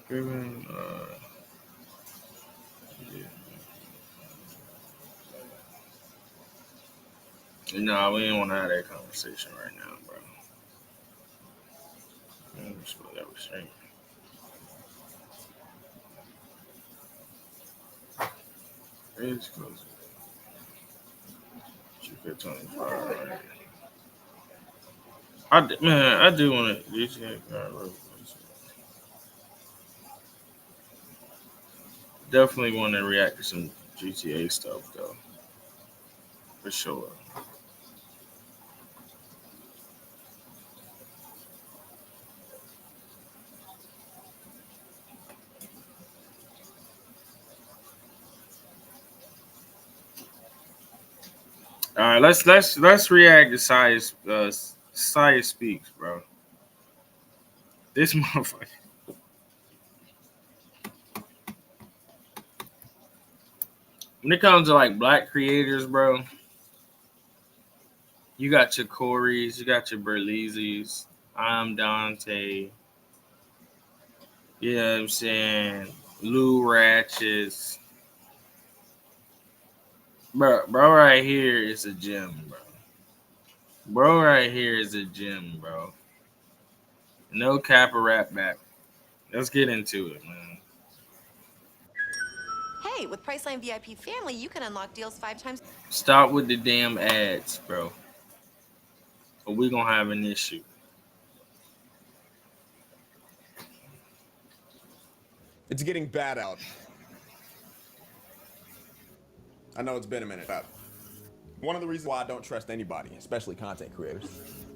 Driven, No, we ain't want to have that conversation right now, bro. That's what that was saying. It's close. I do want to. Definitely want to react to some GTA stuff, though. For sure. All right, let's react to Saya Speaks, bro. This motherfucker. When it comes to like black creators, bro, you got your Corys, you got your Berlizes, I'm Dante. You know what I'm saying? Lou Ratchets. Bro right here is a gem, bro. Bro right here is a gem, bro. No cap or rap back. Let's get into it, man. Hey, with Priceline VIP Family, you can unlock deals 5 times. Stop with the damn ads, bro. Or we're gonna have an issue. It's getting bad out. I know it's been a minute. One of the reasons why I don't trust anybody, especially content creators,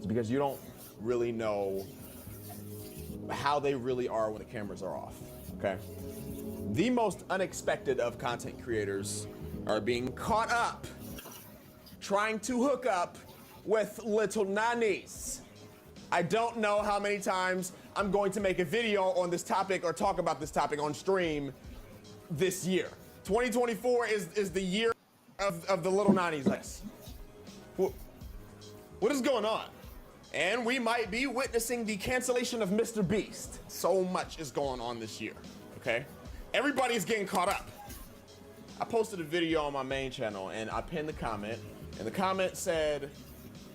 is because you don't really know how they really are when the cameras are off, okay? The most unexpected of content creators are being caught up trying to hook up with little nannies. I don't know how many times I'm going to make a video on this topic or talk about this topic on stream this year. 2024 is the year of the Little 90s list. What is going on? And we might be witnessing the cancellation of Mr. Beast. So much is going on this year, okay? Everybody's getting caught up. I posted a video on my main channel and I pinned the comment, and the comment said,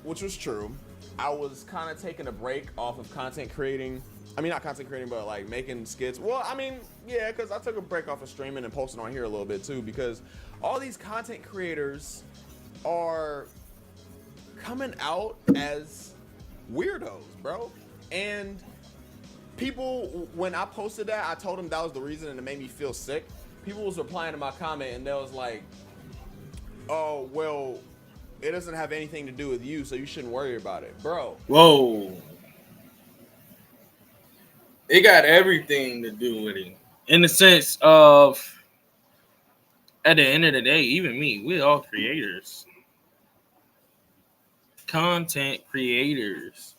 which was true, I was kind of taking a break off of content creating. I mean, not content creating, but like making skits. Well, I mean, yeah, because I took a break off of streaming and posting on here a little bit too, because all these content creators are coming out as weirdos, bro. And people, when I posted that, I told them that was the reason, and it made me feel sick. People was replying to my comment and they was like, oh, well, it doesn't have anything to do with you, so you shouldn't worry about it, bro. Whoa. It got everything to do with it. In the sense of, at the end of the day, even me, we all creators. Content creators.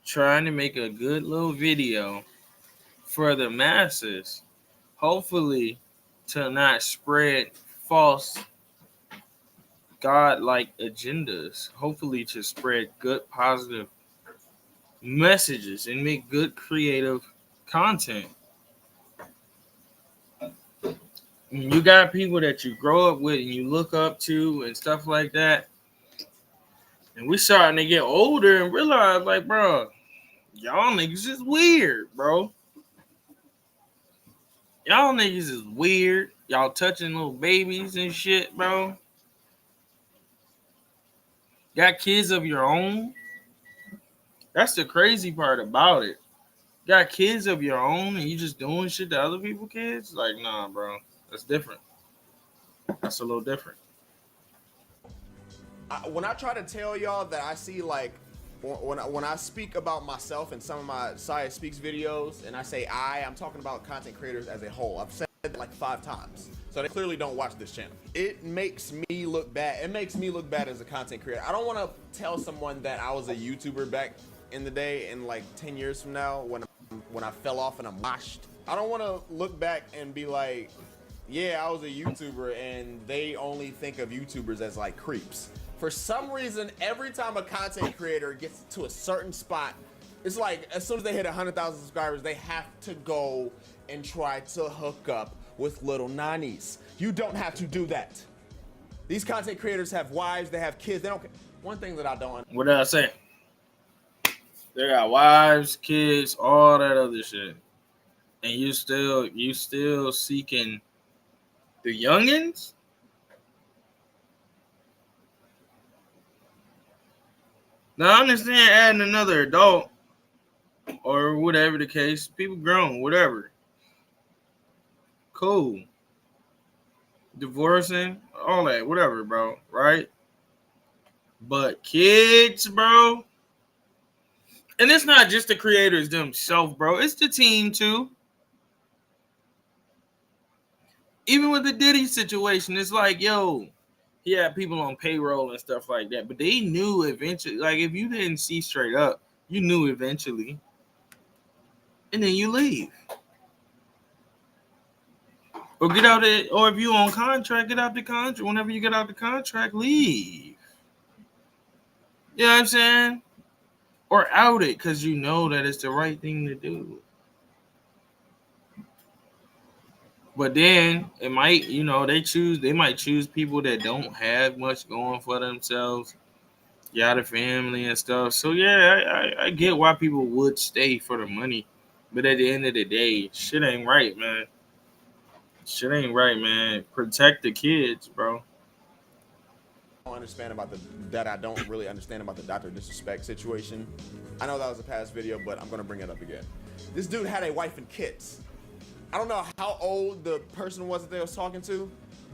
Trying to make a good little video for the masses. Hopefully to not spread false God-like agendas. Hopefully to spread good, positive messages and make good, creative content. You got people that you grow up with and you look up to and stuff like that. And we starting to get older and realize, like, bro, y'all niggas is weird, bro. Y'all niggas is weird. Y'all touching little babies and shit, bro. Got kids of your own. That's the crazy part about it. Got kids of your own and you just doing shit to other people's kids? Like, nah, bro. That's different. That's a little different. When I try to tell y'all that I see, like, when I speak about myself in some of my Saya Speaks videos, and I say I'm talking about content creators as a whole. I've said that like 5 times. So they clearly don't watch this channel. It makes me look bad. It makes me look bad as a content creator. I don't want to tell someone that I was a YouTuber back in the day, and like 10 years from now when I fell off and I'm washed. I don't want to look back and be like, yeah, I was a YouTuber, and they only think of YouTubers as like creeps. For some reason, every time a content creator gets to a certain spot, it's like as soon as they hit 100,000 subscribers, they have to go and try to hook up with little nannies. You don't have to do that. These content creators have wives, they have kids. They don't. One thing that I don't. What did I say? They got wives, kids, all that other shit, and you still seeking the youngins. Now I understand adding another adult or whatever the case. People grown, whatever. Cool. Divorcing, all that, whatever, bro. Right? But kids, bro. And it's not just the creators themselves, bro. It's the team too. Even with the Diddy situation, it's like, yo, he had people on payroll and stuff like that, but they knew eventually, like if you didn't see straight up, you knew eventually, and then you leave. Or get out it, or if you on contract, get out the contract. Whenever you get out the contract, leave. You know what I'm saying? Or out it because you know that it's the right thing to do. But then it might, they might choose people that don't have much going for themselves. Got a family and stuff. So yeah, I get why people would stay for the money. But at the end of the day, shit ain't right, man. Shit ain't right, man. Protect the kids, bro. I don't really understand about the Dr. Disrespect situation. I know that was a past video, but I'm gonna bring it up again. This dude had a wife and kids. I don't know how old the person was that they was talking to,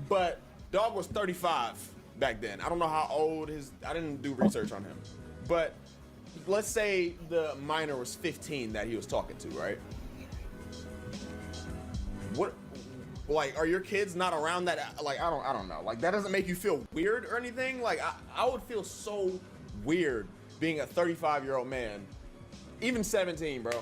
but dog was 35 back then. I don't know how old I didn't do research on him, but let's say the minor was 15 that he was talking to, right? What, like, are your kids not around that? Like, I don't know. Like, that doesn't make you feel weird or anything? Like, I would feel so weird being a 35-year-old man even 17, bro.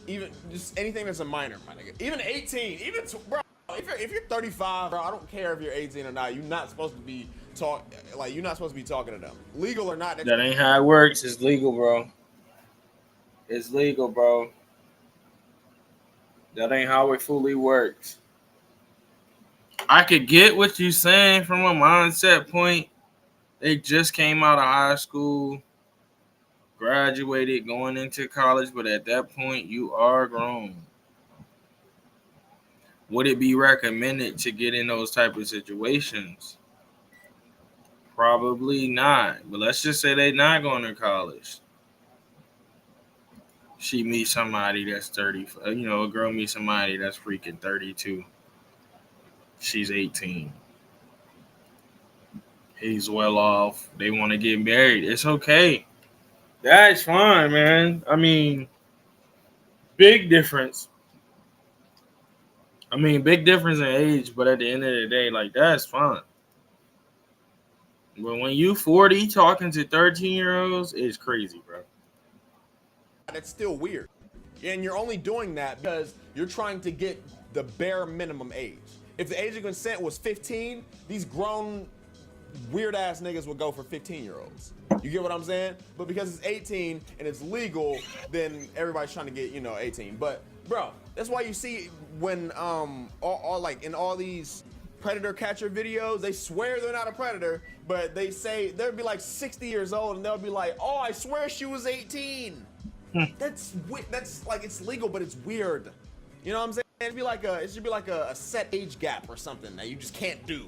Even just anything that's a minor, my nigga. Even 18, even bro. If you're 35, bro, I don't care if you're 18 or not. You're not supposed to be you're not supposed to be talking to them. Legal or not. That ain't how it works. It's legal, bro. It's legal, bro. That ain't how it fully works. I could get what you're saying from a mindset point. They just came out of high school, graduated, going into college, but at that point, you are grown. Would it be recommended to get in those type of situations? Probably not. But let's just say they're not going to college. She meets somebody that's 30. A girl meets somebody that's freaking 32. She's 18. He's well off. They want to get married. It's okay. That's fine, man. I mean, big difference. Big difference in age, but at the end of the day, like, that's fine. But when you 40 talking to 13-year-olds, it's crazy, bro. That's still weird. And you're only doing that because you're trying to get the bare minimum age. If the age of consent was 15, these grown weird ass niggas would go for 15-year-olds. You get what I'm saying? But because it's 18 and it's legal, then everybody's trying to get, 18. But bro, that's why you see when all like in all these predator catcher videos, they swear they're not a predator, but they say they'll be like 60 years old and they'll be like, "Oh, I swear she was 18." That's like, it's legal, but it's weird. You know what I'm saying? It should be like a set age gap or something that you just can't do.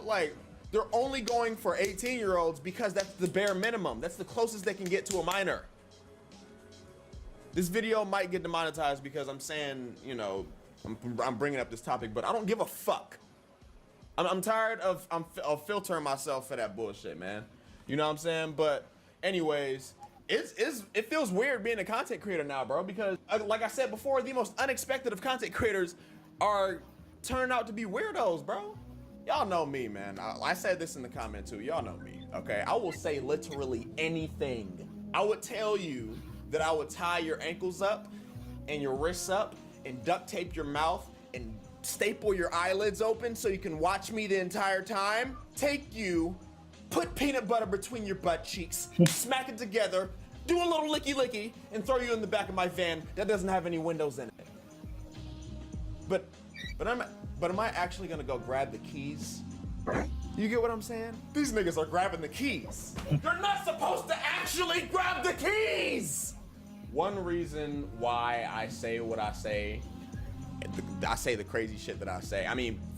Like, they're only going for 18-year-olds because that's the bare minimum. That's the closest they can get to a minor. This video might get demonetized because I'm saying, I'm bringing up this topic, but I don't give a fuck. I'm tired of filtering myself for that bullshit, man. You know what I'm saying? But anyways, it feels weird being a content creator now, bro, because like I said before, the most unexpected of content creators are turning out to be weirdos, bro. Y'all know me, man. I said this in the comment too. Y'all know me, okay? I will say literally anything. I would tell you that I would tie your ankles up and your wrists up and duct tape your mouth and staple your eyelids open so you can watch me the entire time. Take you, put peanut butter between your butt cheeks, smack it together, do a little licky and throw you in the back of my van that doesn't have any windows in it. But am I actually gonna go grab the keys? You get what I'm saying? These niggas are grabbing the keys. They're not supposed to actually grab the keys! One reason why I say what I say the crazy shit that I say.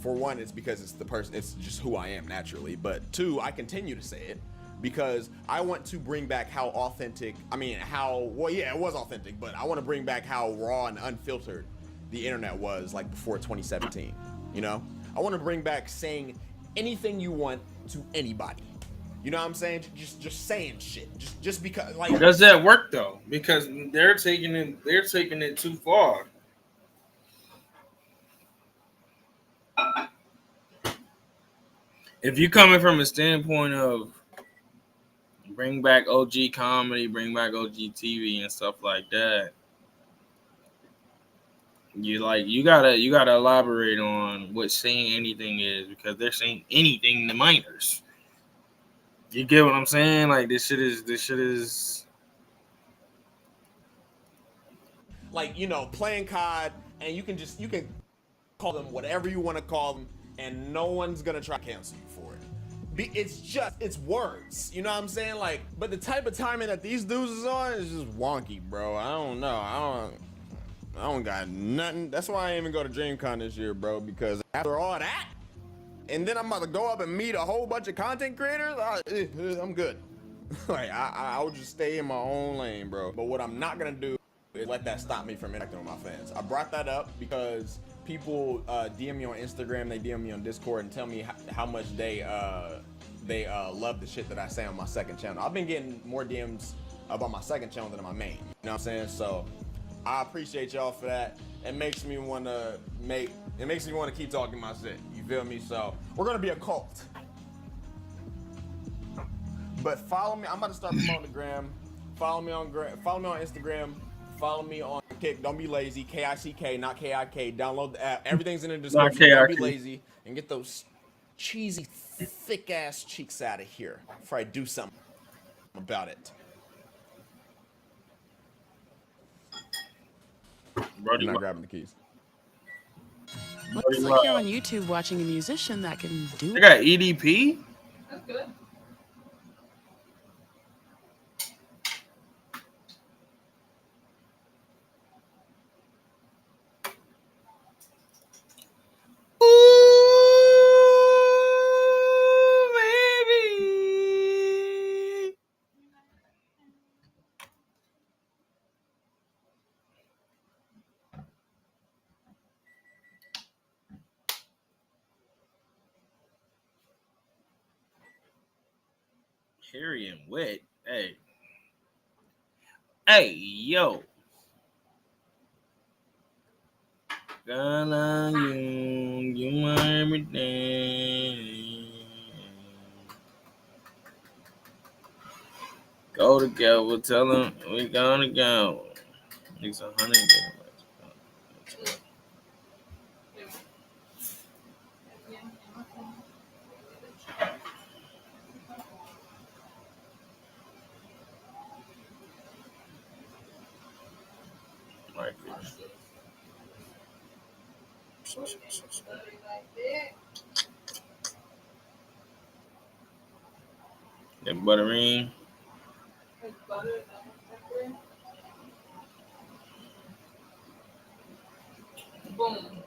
For one, it's because it's just who I am naturally. But two, I continue to say it because I want to bring back how authentic, it was authentic, but I want to bring back how raw and unfiltered the internet was like before 2017. I want to bring back saying anything you want to anybody. You know what I'm saying? Just saying shit. Just because, like. Does that work though? Because they're taking it too far. If you're coming from a standpoint of bring back OG comedy, bring back OG TV and stuff like that, you gotta elaborate on what saying anything is, because they're saying anything to minors. You get what I'm saying? Like, this shit is like, playing COD, and you can call them whatever you want to call them, and no one's gonna try to cancel you for it. It's words. You know what I'm saying? Like, but the type of timing that these dudes is on is just wonky, bro. I don't know. I don't got nothing. That's why I didn't even go to DreamCon this year, bro, because after all that, and then I'm about to go up and meet a whole bunch of content creators, I'm good. Like, I would just stay in my own lane, bro. But what I'm not gonna do is let that stop me from interacting with my fans. I brought that up because people DM me on Instagram, they DM me on Discord and tell me how much they love the shit that I say on my second channel. I've been getting more DMs about my second channel than on my main. You know what I'm saying? So I appreciate y'all for that. It makes me want to keep talking my shit. You feel me? So we're gonna be a cult. But follow me. I'm about to start promoting the gram. Follow me on Instagram. Follow me on Kick. Don't be lazy. KICK, not KIK. Download the app. Everything's in the description. Don't be lazy and get those cheesy, thick ass cheeks out of here before I do something about it. Brody, I'm not grabbing the keys. Looks like you're on YouTube watching a musician that can do They got EDP? That's good. Hairy and wet. Hey. Hey, yo. Gonna you my everything. Go together, tell them we gonna go. It's 100 gigabytes. That buttering. Boom.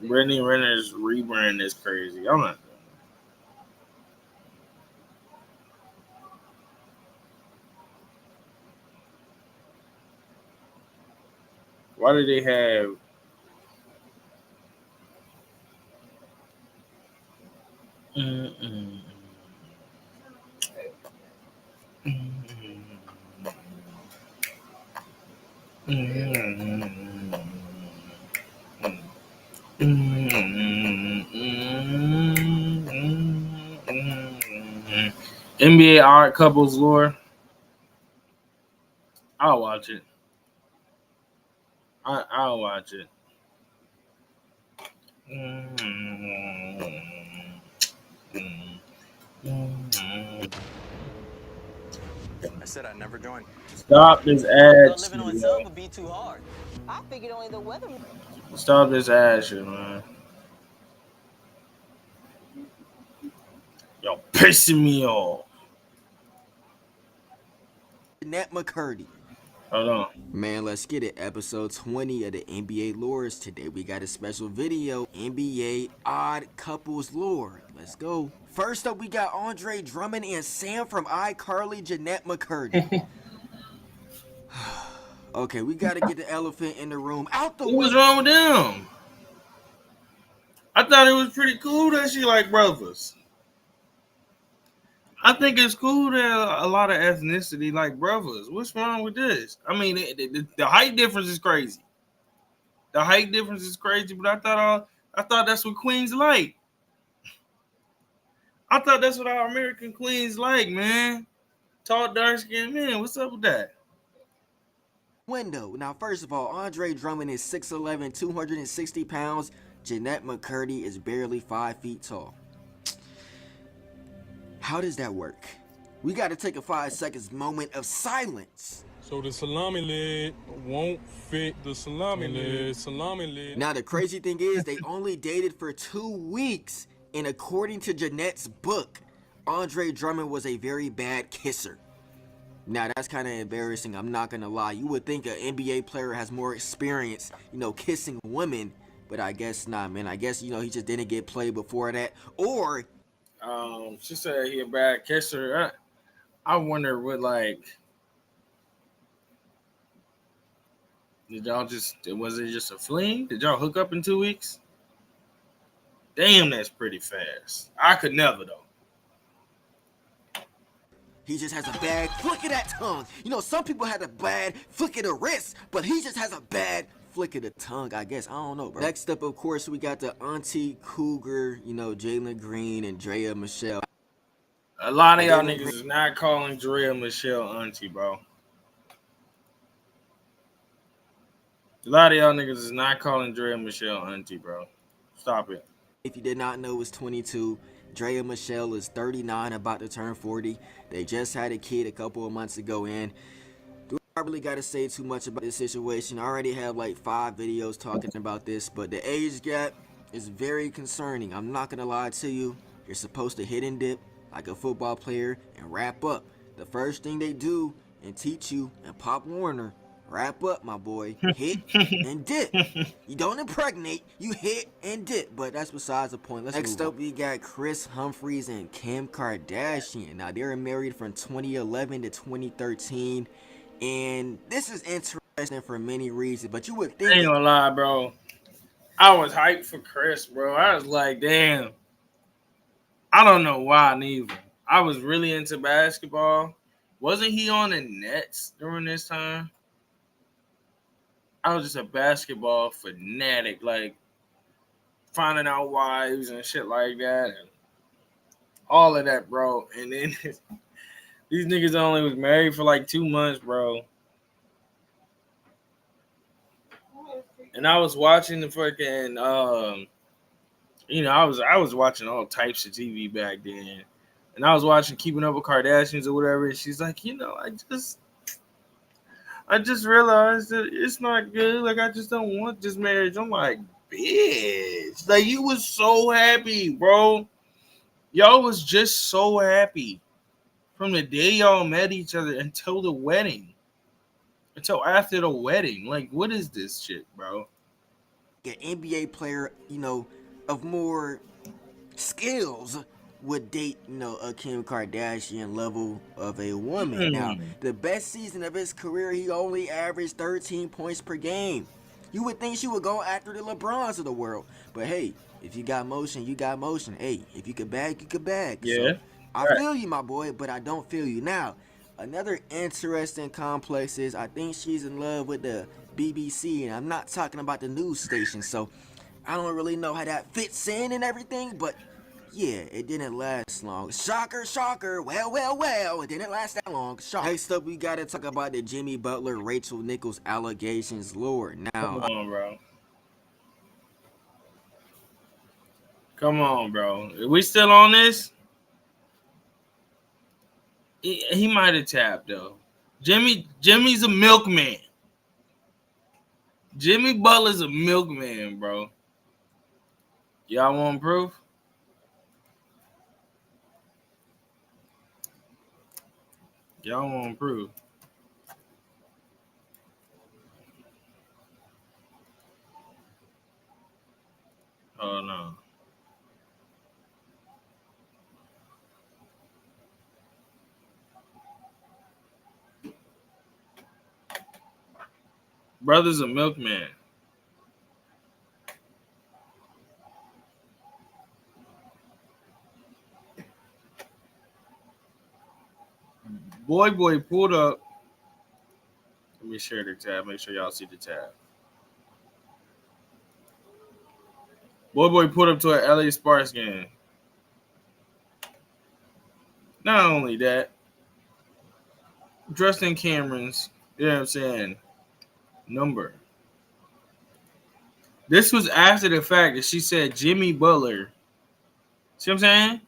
Brittany Renner's rebrand is crazy. I'm not. Why do they have NBA Odd Couples Lore? I'll watch it. I'll watch it. I said I'd never join. Stop this ad. Living on itself would be too hard. I figured only the weather. Stop this ad shit, man. Y'all pissing me off. Jeanette McCurdy. Hold on. Man, let's get it. Episode 20 of the NBA Lores. Today we got a special video. NBA Odd Couples Lore. Let's go. First up, we got Andre Drummond and Sam from iCarly, Jeanette McCurdy. Okay, we got to get the elephant in the room out the way. What's wrong with them? I thought it was pretty cool that she like brothers. I think it's cool that a lot of ethnicity like brothers. What's wrong with this? I mean, the height difference is crazy. The height difference is crazy, but I thought that's what queens like. I thought that's what our American queens like, man. Tall, dark-skinned men. What's up with that? Window. Now, first of all, Andre Drummond is 6'11", 260 pounds. Jeanette McCurdy is barely 5 feet tall. How does that work? We got to take a 5 seconds moment of silence. So the salami lid won't fit the salami lid. Salami lid. Now, the crazy thing is they only dated for 2 weeks. And according to Jeanette's book, Andre Drummond was a very bad kisser. Now, that's kind of embarrassing. I'm not going to lie. You would think an NBA player has more experience, kissing women. But I guess not, man. I guess, he just didn't get played before that. Or... she said he a bad kisser. I wonder what, was it just a fling? Did y'all hook up in 2 weeks? Damn, that's pretty fast. I could never, though. He just has a bad flick of that tongue. Some people had a bad flick of the wrist, but he just has a bad flick of the tongue, I guess. I don't know, bro. Next up, of course, we got the Auntie Cougar, Jalen Green and Drea Michelle. A lot of y'all niggas is not calling Drea Michelle auntie, bro. A lot of y'all niggas is not calling Drea Michelle auntie, bro. Stop it. If you did not know, is 22. Drea Michelle is 39, about to turn 40. They just had a kid a couple of months ago, and do I really got to say too much about this situation? I already have like 5 videos talking about this, but the age gap is very concerning. I'm not going to lie to you. You're supposed to hit and dip like a football player and wrap up. The first thing they do and teach you in Pop Warner, wrap up, my boy. Hit and dip. You don't impregnate, you hit and dip. But that's besides the point. Next up, we got Kris Humphries and Kim Kardashian. Now, they were married from 2011 to 2013. And this is interesting for many reasons. But you would think... I ain't gonna lie, bro. I was hyped for Kris, bro. I was like, damn. I don't know why neither. I was really into basketball. Wasn't he on the Nets during this time? I was just a basketball fanatic, like finding out wives and shit like that, and all of that, bro. And then these niggas only was married for like 2 months, bro. And I was watching the fucking, I was watching all types of TV back then, and I was watching Keeping Up with Kardashians or whatever. And she's like, I just realized that it's not good. Like, I just don't want this marriage. I'm like, bitch. Like, you was so happy, bro. Y'all was just so happy from the day y'all met each other until the wedding. Until after the wedding. Like, what is this shit, bro? An NBA player, of more skills would date, a Kim Kardashian level of a woman. Now, the best season of his career, he only averaged 13 points per game. You would think she would go after the LeBrons of the world. But hey, if you got motion, you got motion. Hey, if you could bag, you could bag. Yeah. So, I feel you, my boy, but I don't feel you. Now, another interesting complex is I think she's in love with the BBC, and I'm not talking about the news station, so I don't really know how that fits in and everything, but yeah, it didn't last long. Shocker, shocker. Well, it didn't last that long. Shocker. Next up, we gotta talk about the Jimmy Butler, Rachel Nichols allegations. Lord, now. Come on, bro. Come on, bro. Are we still on this? He might have tapped, though. Jimmy's a milkman. Jimmy Butler's a milkman, bro. Y'all want proof? Y'all want proof? Oh, no. Brother's a milkman. Boy pulled up. Let me share the tab. Make sure y'all see the tab. Boy pulled up to an LA Sparks game. Not only that, dressed in Cameron's, you know what I'm saying, number. This was after the fact that she said Jimmy Butler. See what I'm saying?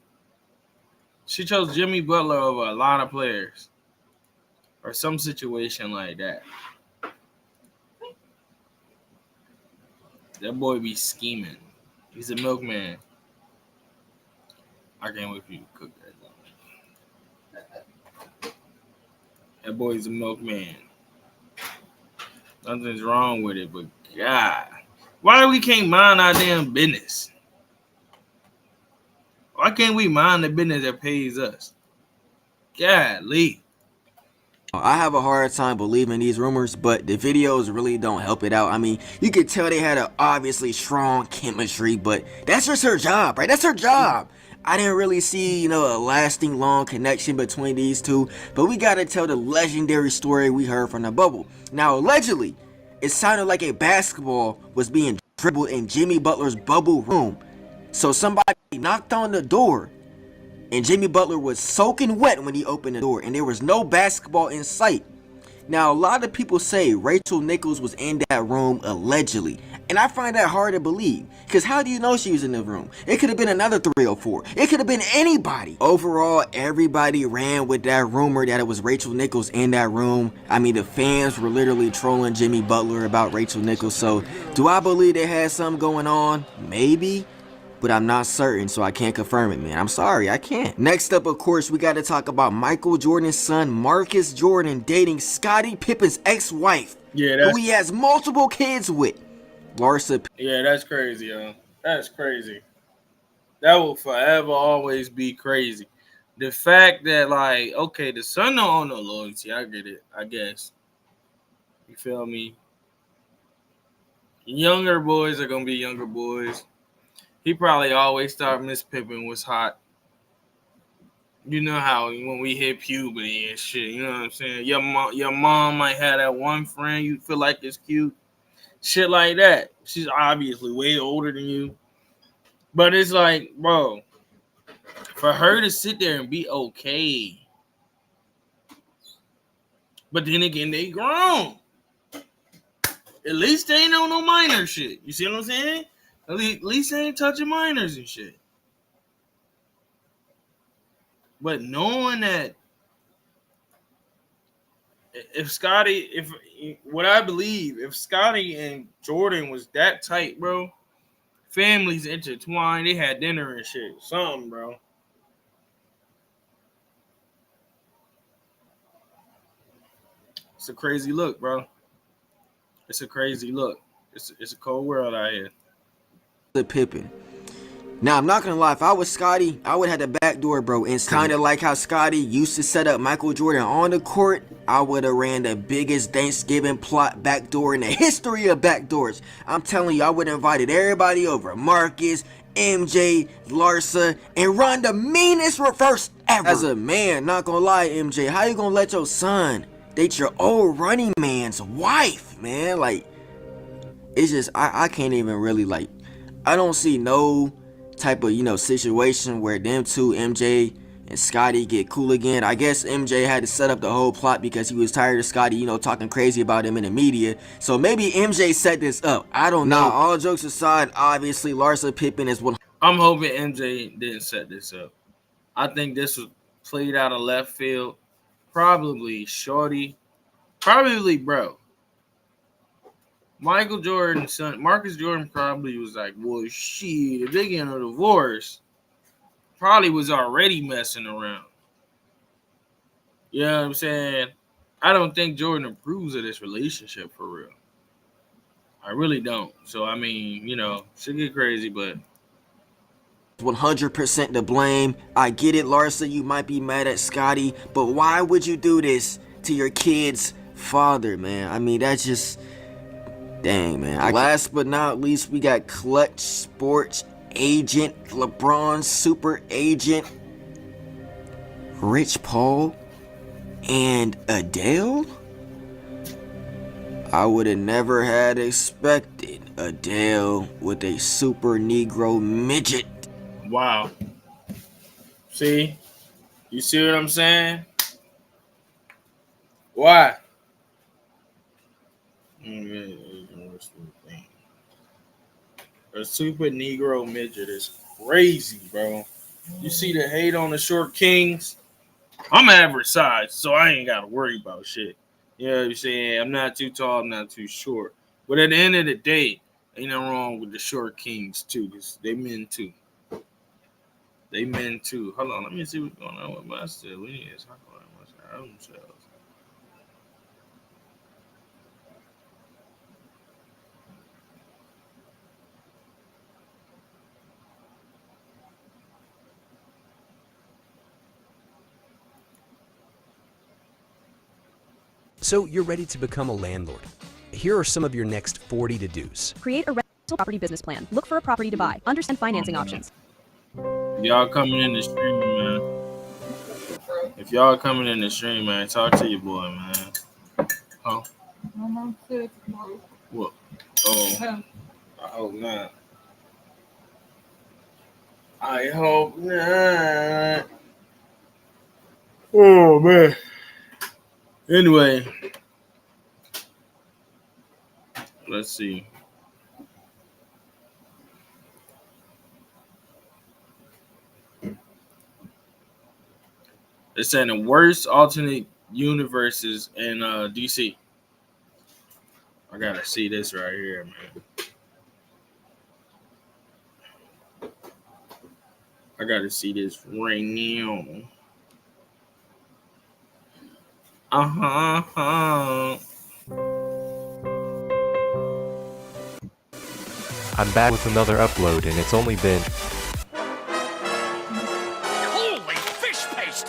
She chose Jimmy Butler over a lot of players or some situation like that. That boy be scheming. He's a milkman. I can't wait for you to cook that. That boy's a milkman. Nothing's wrong with it, but God, why we can't mind our damn business? Why can't we mind the business that pays us? Golly. I have a hard time believing these rumors, but the videos really don't help it out. I mean, you could tell they had an obviously strong chemistry, but that's just her job, right? That's her job. I didn't really see, a lasting long connection between these two, but we gotta tell the legendary story we heard from the bubble. Now, allegedly, it sounded like a basketball was being dribbled in Jimmy Butler's bubble room. So somebody knocked on the door, and Jimmy Butler was soaking wet when he opened the door, and there was no basketball in sight. Now, a lot of people say Rachel Nichols was in that room allegedly, and I find that hard to believe, because how do you know she was in the room? It could have been another 304. It could have been anybody. Overall, everybody ran with that rumor that it was Rachel Nichols in that room. I mean, the fans were literally trolling Jimmy Butler about Rachel Nichols, so do I believe they had something going on? Maybe. But I'm not certain, so I can't confirm it, man. I'm sorry, I can't. Next up, of course, we got to talk about Michael Jordan's son, Marcus Jordan, dating Scottie Pippen's ex-wife, who he has multiple kids with, Larsa. Yeah, that's crazy, yo. That's crazy. That will forever always be crazy. The fact that, like, okay, the son don't own no loyalty. I get it, I guess. You feel me? Younger boys are going to be younger boys. He probably always thought Miss Pippen was hot. You know how when we hit puberty and shit, you know what I'm saying? Your mom might have that one friend you feel like is cute. Shit like that. She's obviously way older than you. But it's like, bro, for her to sit there and be okay. But then again, they grown. At least they ain't on no minor shit. You see what I'm saying? At least they ain't touching minors and shit. But knowing that if Scottie and Jordan was that tight, bro, families intertwined, they had dinner and shit. Something, bro. It's a crazy look, bro. It's a crazy look. It's a cold world out here. The Pippen. Now, I'm not gonna lie, if I was Scottie, I would have had the back door, bro. It's kind of like how Scottie used to set up Michael Jordan on the court. I would have ran the biggest Thanksgiving plot backdoor in the history of backdoors. I'm telling you, I would have invited everybody over. Marcus, MJ, Larsa, and run the meanest reverse ever. As a man, not gonna lie, MJ, how you gonna let your son date your old running man's wife, man? Like, it's just, I can't even really, like, I don't see no type of, situation where them two, MJ and Scottie, get cool again. I guess MJ had to set up the whole plot because he was tired of Scottie, talking crazy about him in the media. So maybe MJ set this up. I don't know. All jokes aside, obviously, Larsa Pippen is one. I'm hoping MJ didn't set this up. I think this was played out of left field. Probably Shorty. Probably, bro. Michael Jordan's son, Marcus Jordan, probably was like, well, shit, if they get a divorce, probably was already messing around. You know what I'm saying? I don't think Jordan approves of this relationship for real. I really don't. So, I mean, should get crazy, but 100% to blame. I get it, Larsa, you might be mad at Scottie, but why would you do this to your kid's father, man? I mean, that's just... Dang, man. Last but not least, we got Clutch Sports agent, LeBron's super agent, Rich Paul, and Adele? I would have never had expected Adele with a super Negro midget. Wow. See? You see what I'm saying? Why? A super Negro midget is crazy, bro. You see the hate on the short kings? I'm average size, so I ain't got to worry about shit. You know what I'm saying? I'm not too tall, I'm not too short. But at the end of the day, ain't nothing wrong with the short kings, too, because they men, too. They men, too. Hold on, let me see what's going on with my still. We need to talk about themselves. So you're ready to become a landlord. Here are some of your next 40 to-dos. Create a rental property business plan. Look for a property to buy. Understand financing options. Y'all coming in the stream, man. If y'all coming in the stream, man, talk to your boy, man. Huh? What? Oh, I hope not. I hope not. Oh man. Anyway, let's see. They're saying the worst alternate universes in DC. I gotta see this right here, man. I gotta see this right now. I'm back with another upload, and it's only been... Holy fish paste!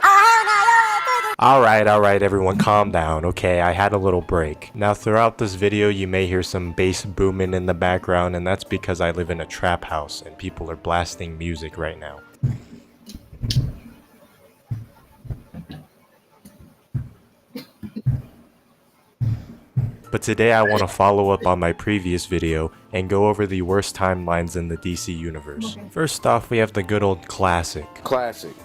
Alright, everyone, calm down, okay? I had a little break. Now, throughout this video, you may hear some bass booming in the background, and that's because I live in a trap house, and people are blasting music right now. But today I want to follow up on my previous video and go over the worst timelines in the DC universe. First off, we have the good old classic.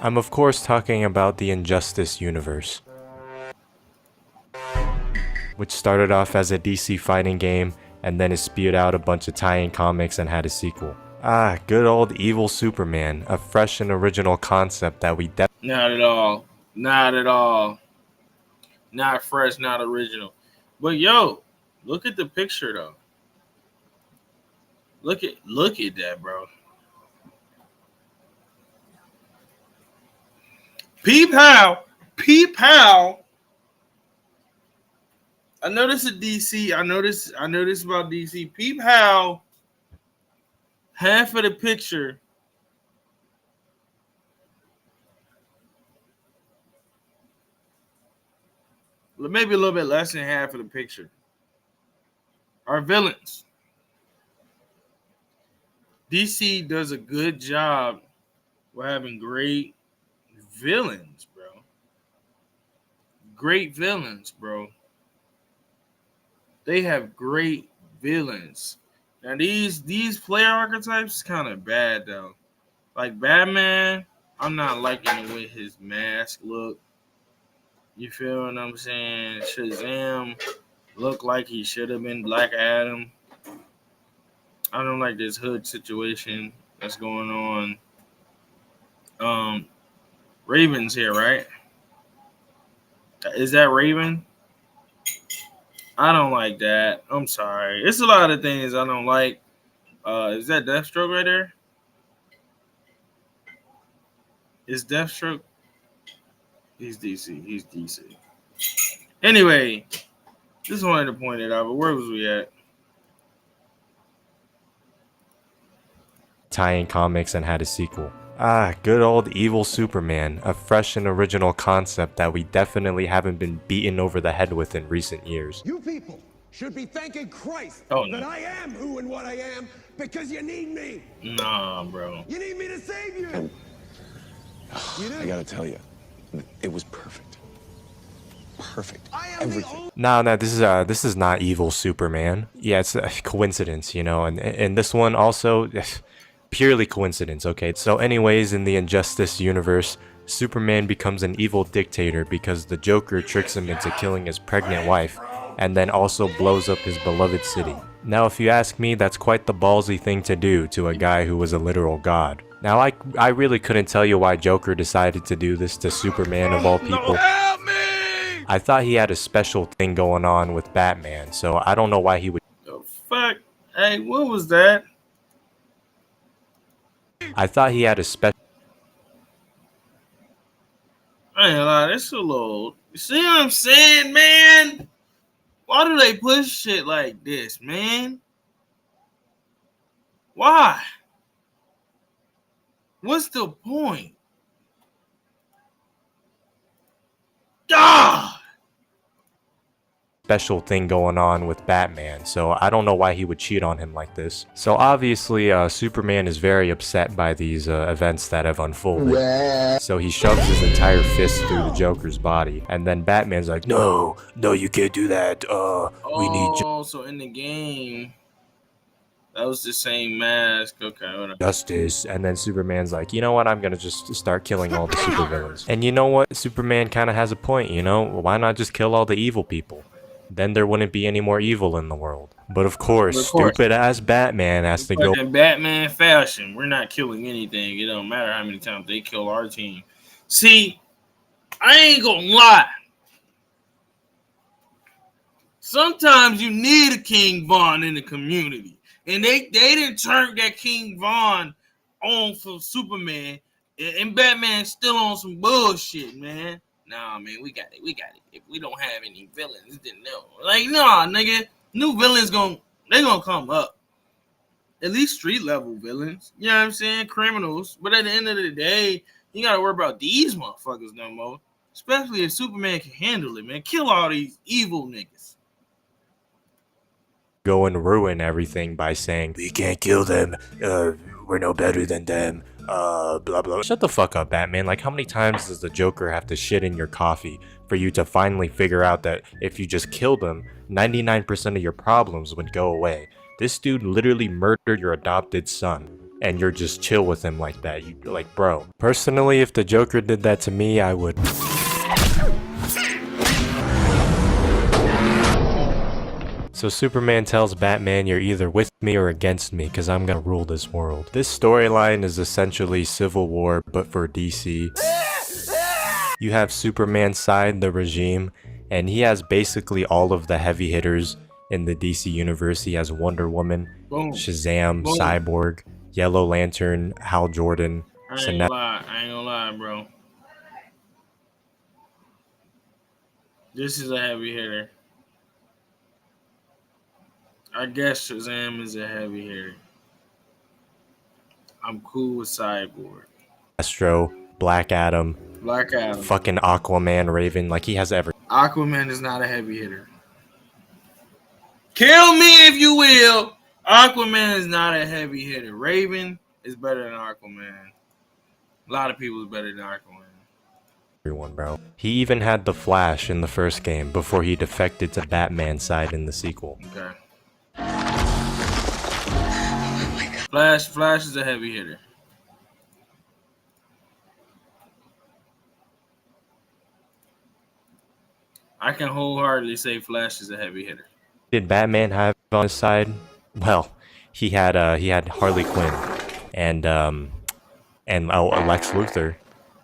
I'm of course talking about the Injustice universe, which started off as a DC fighting game and then it spewed out a bunch of tie-in comics and had a sequel. Good old evil Superman, a fresh and original concept that we Not at all. Not at all. Not fresh, not original. But yo, look at the picture though. Look at that, bro. Peep how. I know this is DC. I know this about DC. Peep how half of the picture maybe a little bit less than half of the picture are villains. DC does a good job with having great villains, bro. Great villains, bro. They have great villains. Now these player archetypes is kind of bad though. Like Batman, I'm not liking the way his mask look. You feel what I'm saying? Shazam looked like he should have been Black Adam. I don't like this hood situation that's going on. Raven's here, right? Is that Raven? I don't like that. I'm sorry. It's a lot of things I don't like. Is that Deathstroke right there? Is Deathstroke? He's DC. Anyway, just wanted to point it out, but where was we at? tie-in comics and had a sequel. Good old evil Superman, a fresh and original concept that we definitely haven't been beaten over the head with in recent years. You people should be thanking Christ that I am who and what I am because you need me. Nah, bro. You need me to save you. I gotta tell you, it was perfect. Perfect. Everything. No, this is not evil Superman. Yeah, it's a coincidence, you know, and this one also purely coincidence. Okay, so anyways, in the Injustice universe, Superman becomes an evil dictator because the Joker tricks him into killing his pregnant wife and then also blows up his beloved city. Now, if you ask me, that's quite the ballsy thing to do to a guy who was a literal god. Now, I really couldn't tell you why Joker decided to do this to Superman of all people. I thought he had a special thing going on with Batman, so I don't know why he would. The fuck? Hey, what was that? I thought he had a special. I ain't gonna lie, this a little. You see what I'm saying, man? Why do they push shit like this, man? Why? What's the point? God! Special thing going on with Batman, so I don't know why he would cheat on him like this. So obviously, Superman is very upset by these events that have unfolded. So he shoves his entire fist through the Joker's body, and then Batman's like, no, you can't do that. We need. Oh, so in the game, That was the same mask. Okay, whatever. Justice, and then Superman's like, you know what, I'm gonna just start killing all the supervillains. And you know what, Superman kind of has a point, you know, why not just kill all the evil people? Then there wouldn't be any more evil in the world. But of course, stupid ass Batman has to go. In Batman fashion, we're not killing anything. It don't matter how many times they kill our team. See, I ain't gonna lie. Sometimes you need a King Von in the community. And they didn't turn that King Von on for Superman. And Batman's still on some bullshit, man. Nah, man, we got it. If we don't have any villains, then no. Like, nah, nigga. New villains gonna come up. At least street level villains. You know what I'm saying? Criminals. But at the end of the day, you gotta worry about these motherfuckers no more. Especially if Superman can handle it, man. Kill all these evil niggas. Go and ruin everything by saying, we can't kill them, we're no better than them, blah blah. Shut the fuck up, Batman. Like, how many times does the Joker have to shit in your coffee for you to finally figure out that if you just killed him, 99% of your problems would go away? This dude literally murdered your adopted son, and you're just chill with him like that. You like, bro. Personally, if the Joker did that to me, I would. So Superman tells Batman, you're either with me or against me, because I'm gonna rule this world. This storyline is essentially Civil War, but for DC. You have Superman's side, the regime, and he has basically all of the heavy hitters in the DC universe. He has Wonder Woman, Shazam, Cyborg, Yellow Lantern, Hal Jordan. I ain't gonna lie, bro. This is a heavy hitter. I guess Shazam is a heavy hitter. I'm cool with Cyborg. Astro, Black Adam, fucking Aquaman, Raven, like he has everything. Aquaman is not a heavy hitter. Kill me if you will. Aquaman is not a heavy hitter. Raven is better than Aquaman. A lot of people is better than Aquaman. Everyone, bro. He even had the Flash in the first game before he defected to Batman's side in the sequel. Okay. Flash is a heavy hitter. I can wholeheartedly say Flash is a heavy hitter. Did Batman have on his side? Well, he had Harley Quinn and Lex Luthor,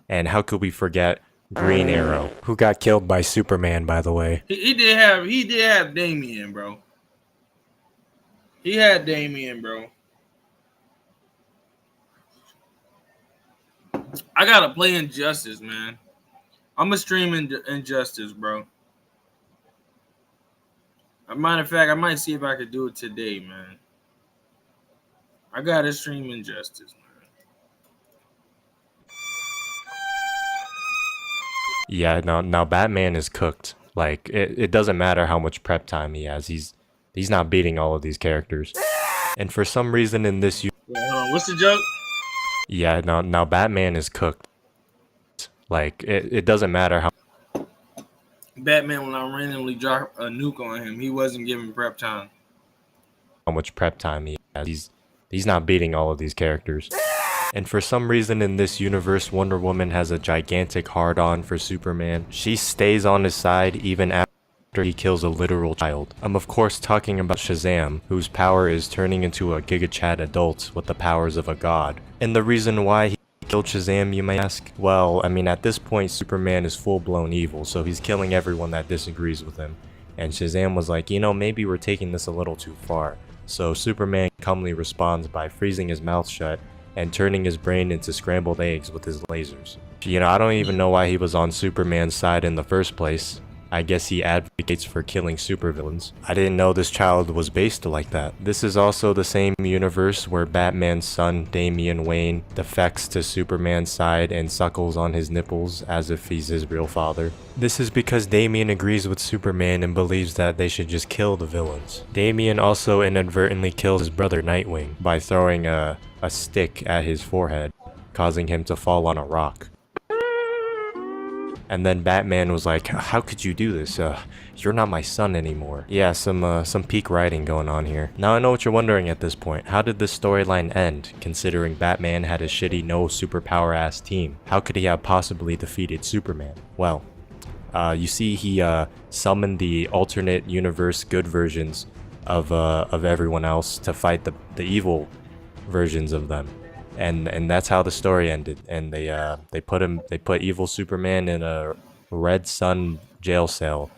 and how could we forget Green Arrow, who got killed by Superman, by the way. He did have Damian, bro. He had Damian, bro. I gotta play Injustice, man. I'm gonna stream Injustice, bro. As a matter of fact, I might see if I could do it today, man. I gotta stream Injustice, man. Yeah, now Batman is cooked. Like, it doesn't matter how much prep time he has. He's not beating all of these characters. And for some reason in this... What's the joke? Yeah, now Batman is cooked. Like, it doesn't matter how... Batman, when I randomly drop a nuke on him, he wasn't giving prep time. How much prep time he has. He's not beating all of these characters. And for some reason in this universe, Wonder Woman has a gigantic hard-on for Superman. She stays on his side even after he kills a literal child. I'm of course talking about Shazam, whose power is turning into a Giga Chad adult with the powers of a god. And the reason why he killed Shazam, you may ask? Well, I mean, at this point, Superman is full-blown evil, so he's killing everyone that disagrees with him. And Shazam was like, you know, maybe we're taking this a little too far. So Superman calmly responds by freezing his mouth shut and turning his brain into scrambled eggs with his lasers. You know, I don't even know why he was on Superman's side in the first place. I guess he advocates for killing supervillains. I didn't know this child was based like that. This is also the same universe where Batman's son, Damian Wayne, defects to Superman's side and suckles on his nipples as if he's his real father. This is because Damian agrees with Superman and believes that they should just kill the villains. Damian also inadvertently kills his brother Nightwing by throwing a stick at his forehead, causing him to fall on a rock. And then Batman was like, how could you do this? You're not my son anymore. Yeah, some peak writing going on here. Now I know what you're wondering at this point. How did this storyline end, considering Batman had a shitty no superpower ass team? How could he have possibly defeated Superman? Well, you see he summoned the alternate universe good versions of everyone else to fight the evil versions of them. And that's how the story ended. And they put evil Superman in a Red Sun jail cell.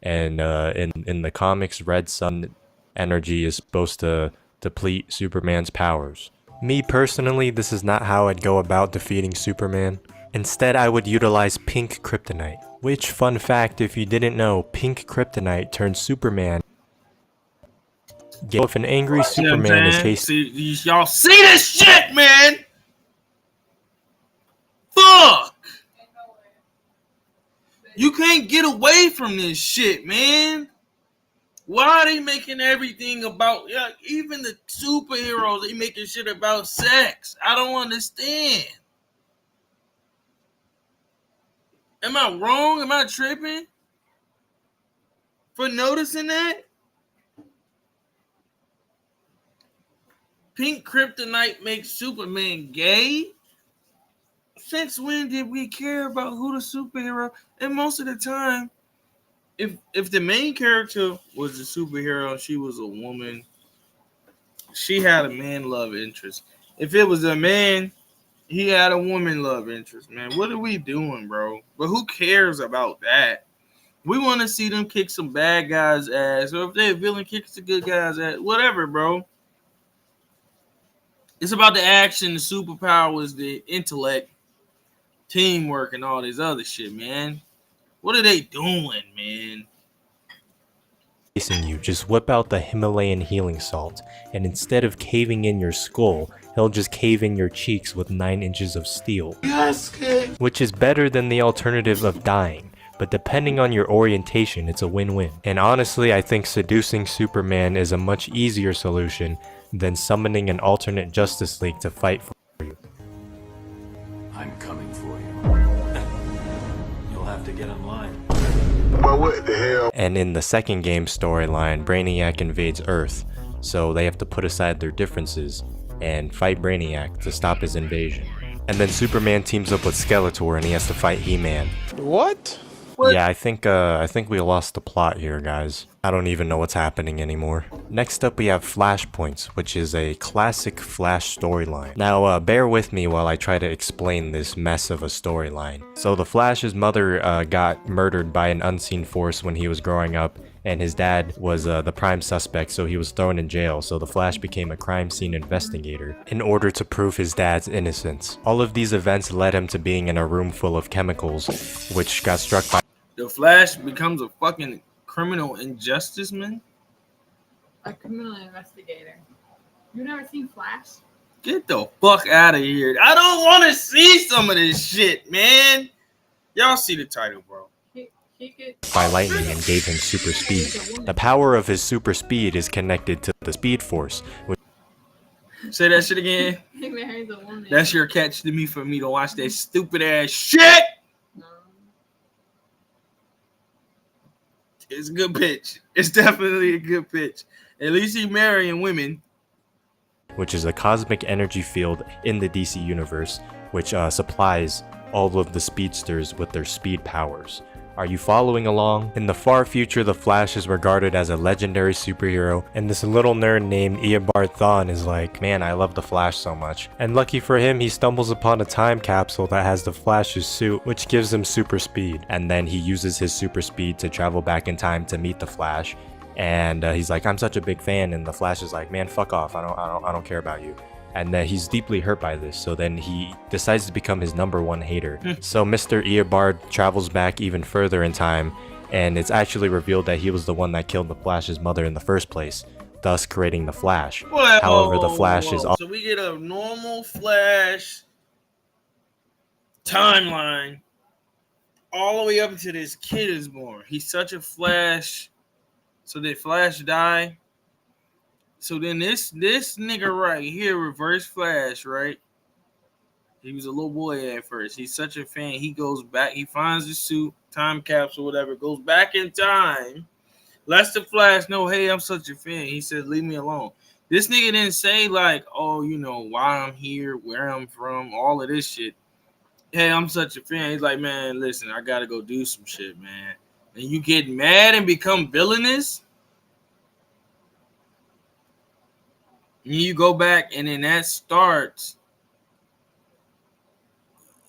And in the comics, Red Sun energy is supposed to deplete Superman's powers. Me personally, this is not how I'd go about defeating Superman. Instead, I would utilize pink kryptonite. Which, fun fact, if you didn't know, pink kryptonite turns Superman. If an angry Superman is facing... Y'all see this shit, man? Fuck! You can't get away from this shit, man. Why are they making everything about... even the superheroes, they making shit about sex. I don't understand. Am I wrong? Am I tripping for noticing that? Pink kryptonite makes Superman gay? Since when did we care about who the superhero? And most of the time, if the main character was a superhero and she was a woman, she had a man love interest. If it was a man, he had a woman love interest, man. What are we doing, bro? But who cares about that? We want to see them kick some bad guys' ass, or if they're a villain, kick the good guys' ass. Whatever, bro. It's about the action, the superpowers, the intellect, teamwork, and all this other shit, man. What are they doing, man? Facing you, just whip out the Himalayan healing salt, and instead of caving in your skull, he'll just cave in your cheeks with 9 inches of steel. Yes, kid. Which is better than the alternative of dying. But depending on your orientation, it's a win-win. And honestly, I think seducing Superman is a much easier solution than summoning an alternate Justice League to fight for you. I'm coming for you. You'll have to get online. But what the hell? And in the second game storyline, Brainiac invades Earth, so they have to put aside their differences and fight Brainiac to stop his invasion. And then Superman teams up with Skeletor and he has to fight He-Man. What? Yeah, I think we lost the plot here, guys. I don't even know what's happening anymore. Next up, we have Flashpoints, which is a classic Flash storyline. Now, bear with me while I try to explain this mess of a storyline. So the Flash's mother got murdered by an unseen force when he was growing up, and his dad was the prime suspect, so he was thrown in jail. So the Flash became a crime scene investigator in order to prove his dad's innocence. All of these events led him to being in a room full of chemicals, which got struck by... The Flash becomes a fucking criminal injustice man? A criminal investigator. You've never seen Flash? Get the fuck out of here. I don't want to see some of this shit, man. Y'all see the title, bro. By lightning and gave him super speed. The power of his super speed is connected to the Speed Force. Say that shit again. He marries a woman. That's your catch to me for me to watch that stupid ass shit. It's a good pitch. It's definitely a good pitch. At least he's marrying women. Which is a cosmic energy field in the DC universe, which supplies all of the speedsters with their speed powers. Are you following along? In the far future, the Flash is regarded as a legendary superhero, and this little nerd named Eobard Thawne is like, man, I love the Flash so much. And lucky for him, he stumbles upon a time capsule that has the Flash's suit, which gives him super speed. And then he uses his super speed to travel back in time to meet the Flash. And he's like, I'm such a big fan, and the Flash is like, man, fuck off, I don't care about you. And he's deeply hurt by this, so then he decides to become his #1 hater. So Mr. Eobard travels back even further in time, and it's actually revealed that he was the one that killed the Flash's mother in the first place, thus creating the Flash. However, the Flash is... So we get a normal Flash timeline all the way up until this kid is born. He's such a Flash. So did Flash die? So then this nigga right here, Reverse Flash, right? He was a little boy at first. He's such a fan. He goes back. He finds the suit, time capsule, whatever. Goes back in time. Lets the Flash know, hey, I'm such a fan. He says, leave me alone. This nigga didn't say like, oh, you know, why I'm here, where I'm from, all of this shit. Hey, I'm such a fan. He's like, man, listen, I gotta go do some shit, man. And you get mad and become villainous. And you go back, and then that starts.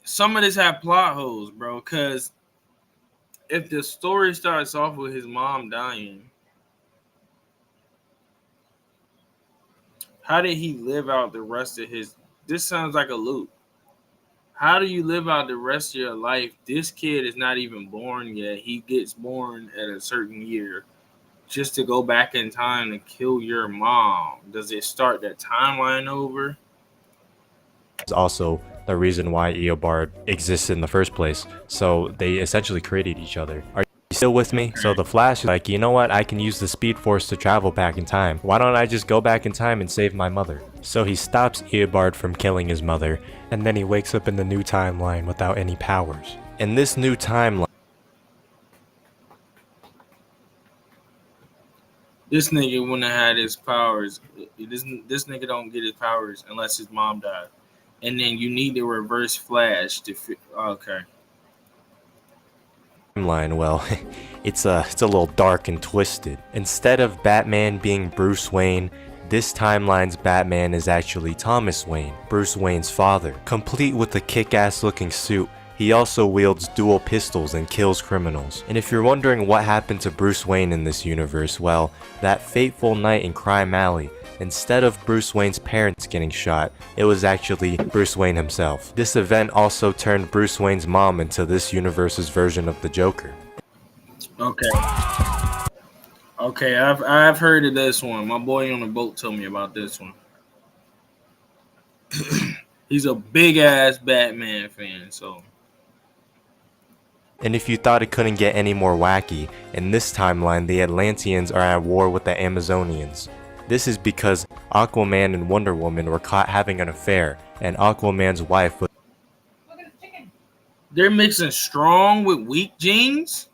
Some of this have plot holes, bro, because if the story starts off with his mom dying, how did he live out the rest of his... This sounds like a loop. How do you live out the rest of your life? This kid is not even born yet. He gets born at a certain year just to go back in time to kill your mom. Does it start that timeline over? It's also the reason why Eobard exists in the first place. So they essentially created each other. Are you still with me? So the Flash is like, you know what? I can use the Speed Force to travel back in time. Why don't I just go back in time and save my mother? So he stops Eobard from killing his mother, and then he wakes up in the new timeline without any powers. In this new timeline, this nigga wouldn't have had his powers. This nigga don't get his powers unless his mom died. And then you need to reverse Flash to okay. Well, it's a little dark and twisted. Instead of Batman being Bruce Wayne, this timeline's Batman is actually Thomas Wayne, Bruce Wayne's father. Complete with a kick-ass looking suit, he also wields dual pistols and kills criminals. And if you're wondering what happened to Bruce Wayne in this universe, well, that fateful night in Crime Alley, instead of Bruce Wayne's parents getting shot, it was actually Bruce Wayne himself. This event also turned Bruce Wayne's mom into this universe's version of the Joker. Okay. Okay, I've heard of this one. My boy on the boat told me about this one. He's a big ass Batman fan, so. And if you thought it couldn't get any more wacky, in this timeline the Atlanteans are at war with the Amazonians. This is because Aquaman and Wonder Woman were caught having an affair, and Aquaman's wife was... They're mixing strong with weak genes?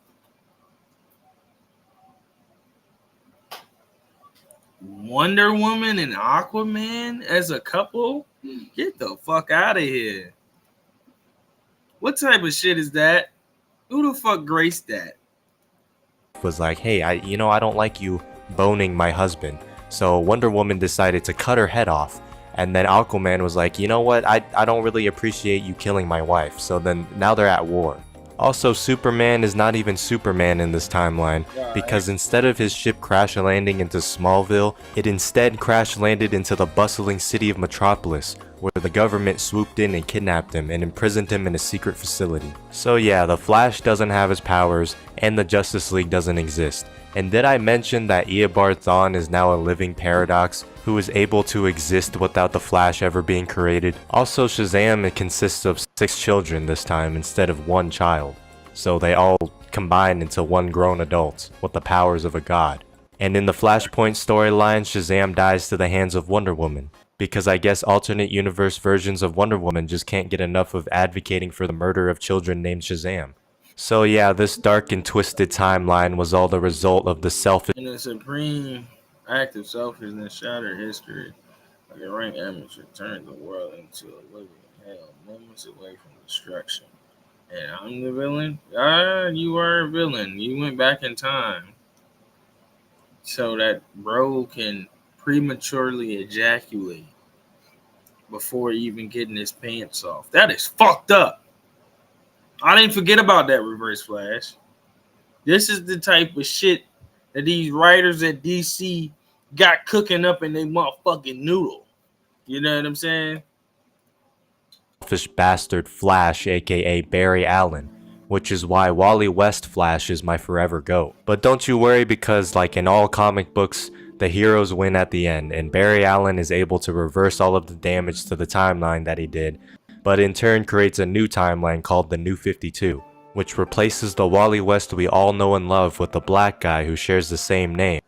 Wonder Woman and Aquaman as a couple? Get the fuck out of here. What type of shit is that? Who the fuck graced that? Was like, hey, I don't like you boning my husband. So Wonder Woman decided to cut her head off, and then Aquaman was like, you know what, I don't really appreciate you killing my wife. So then now they're at war. Also, Superman is not even Superman in this timeline, because instead of his ship crash landing into Smallville, it instead crash landed into the bustling city of Metropolis, where the government swooped in and kidnapped him and imprisoned him in a secret facility. So yeah, the Flash doesn't have his powers, and the Justice League doesn't exist. And did I mention that Eobard Thawne is now a living paradox who is able to exist without the Flash ever being created? Also, Shazam consists of 6 children this time instead of 1 child. So they all combine into 1 grown adult with the powers of a god. And in the Flashpoint storyline, Shazam dies to the hands of Wonder Woman, because I guess alternate universe versions of Wonder Woman just can't get enough of advocating for the murder of children named Shazam. So yeah, this dark and twisted timeline was all the result of the selfish... In a supreme act of selfishness, shattered history, like a rank amateur turned the world into a living hell, moments away from destruction. And I'm the villain? You are a villain. You went back in time so that bro can prematurely ejaculate before even getting his pants off. That is fucked up. I didn't forget about that, Reverse Flash. This is the type of shit that these writers at DC got cooking up in their motherfucking noodle. You know what I'm saying? Selfish bastard Flash, aka Barry Allen, which is why Wally West Flash is my forever GOAT. But don't you worry, because like in all comic books, the heroes win at the end, and Barry Allen is able to reverse all of the damage to the timeline that he did, but in turn creates a new timeline called the New 52, which replaces the Wally West we all know and love with the black guy who shares the same name.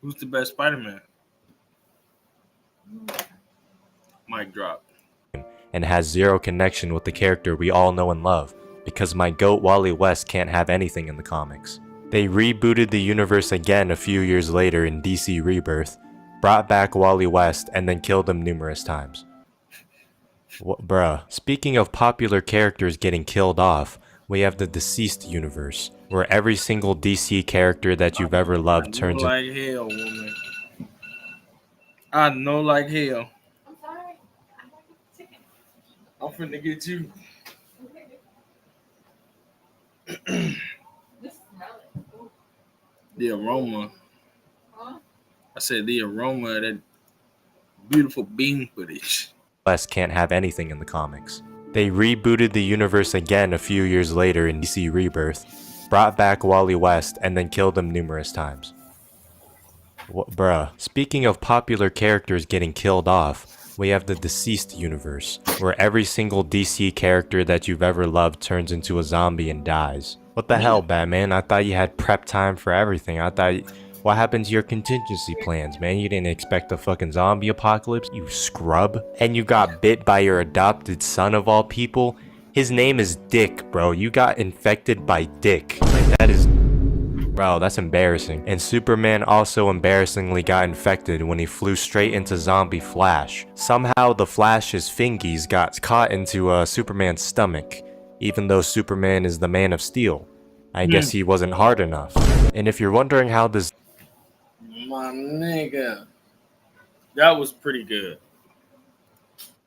Who's the best Spider-Man? Mic drop. And has zero connection with the character we all know and love, because my GOAT Wally West can't have anything in the comics. They rebooted the universe again a few years later in DC Rebirth, brought back Wally West, and then killed him numerous times. Bruh. Speaking of popular characters getting killed off, we have the Deceased universe, where every single DC character that you've ever loved turns like hell, woman. I know like hell. I'm sorry. I like chicken. I'm finna get you. Just smell it. Ooh. The aroma. Huh? I said the aroma of that beautiful bean footage. West can't have anything in the comics. They rebooted the universe again a few years later in DC Rebirth, brought back Wally West, and then killed him numerous times. Bruh. Speaking of popular characters getting killed off, we have the Deceased universe, where every single DC character that you've ever loved turns into a zombie and dies. What the hell, Batman? I thought you had prep time for everything. What happened to your contingency plans, man? You didn't expect a fucking zombie apocalypse, you scrub? And you got bit by your adopted son of all people? His name is Dick, bro. You got infected by Dick. Like, that is... Bro, that's embarrassing. And Superman also embarrassingly got infected when he flew straight into zombie Flash. Somehow the Flash's fingies got caught into Superman's stomach, even though Superman is the Man of Steel. I guess he wasn't hard enough. And if you're wondering how this... My nigga. That was pretty good.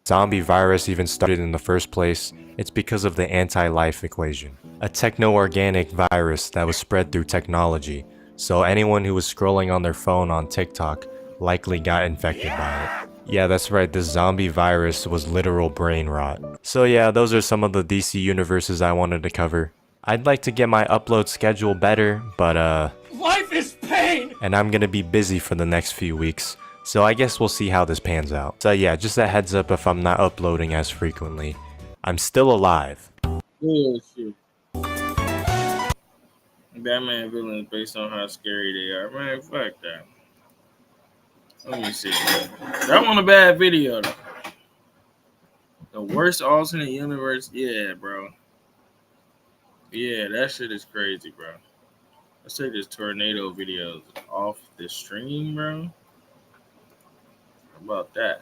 Zombie virus even started in the first place, it's because of the anti-life equation. A techno-organic virus that was spread through technology, so anyone who was scrolling on their phone on TikTok likely got infected by it. Yeah, that's right, this zombie virus was literal brain rot. So yeah, those are some of the DC universes I wanted to cover. I'd like to get my upload schedule better, but Life is pain! And I'm gonna be busy for the next few weeks. So I guess we'll see how this pans out. So yeah, just a heads up if I'm not uploading as frequently. I'm still alive. Oh shit. Batman villains based on how scary they are. Man, fuck that. Let me see. That one a bad video though. The worst alternate universe? Yeah, bro. Yeah, that shit is crazy, bro. Let's take this tornado video off the stream, bro. How about that?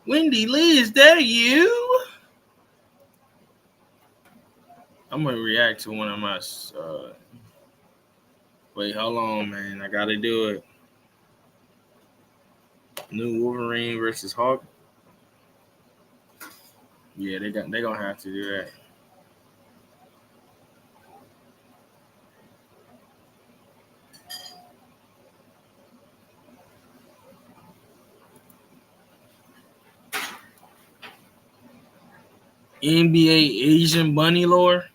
Wendy Lee, is that you? I'm gonna react to one of my. Wait, hold on, man. I gotta do it. New Wolverine versus Hulk. Yeah, they gonna have to do that. NBA Asian bunny lore.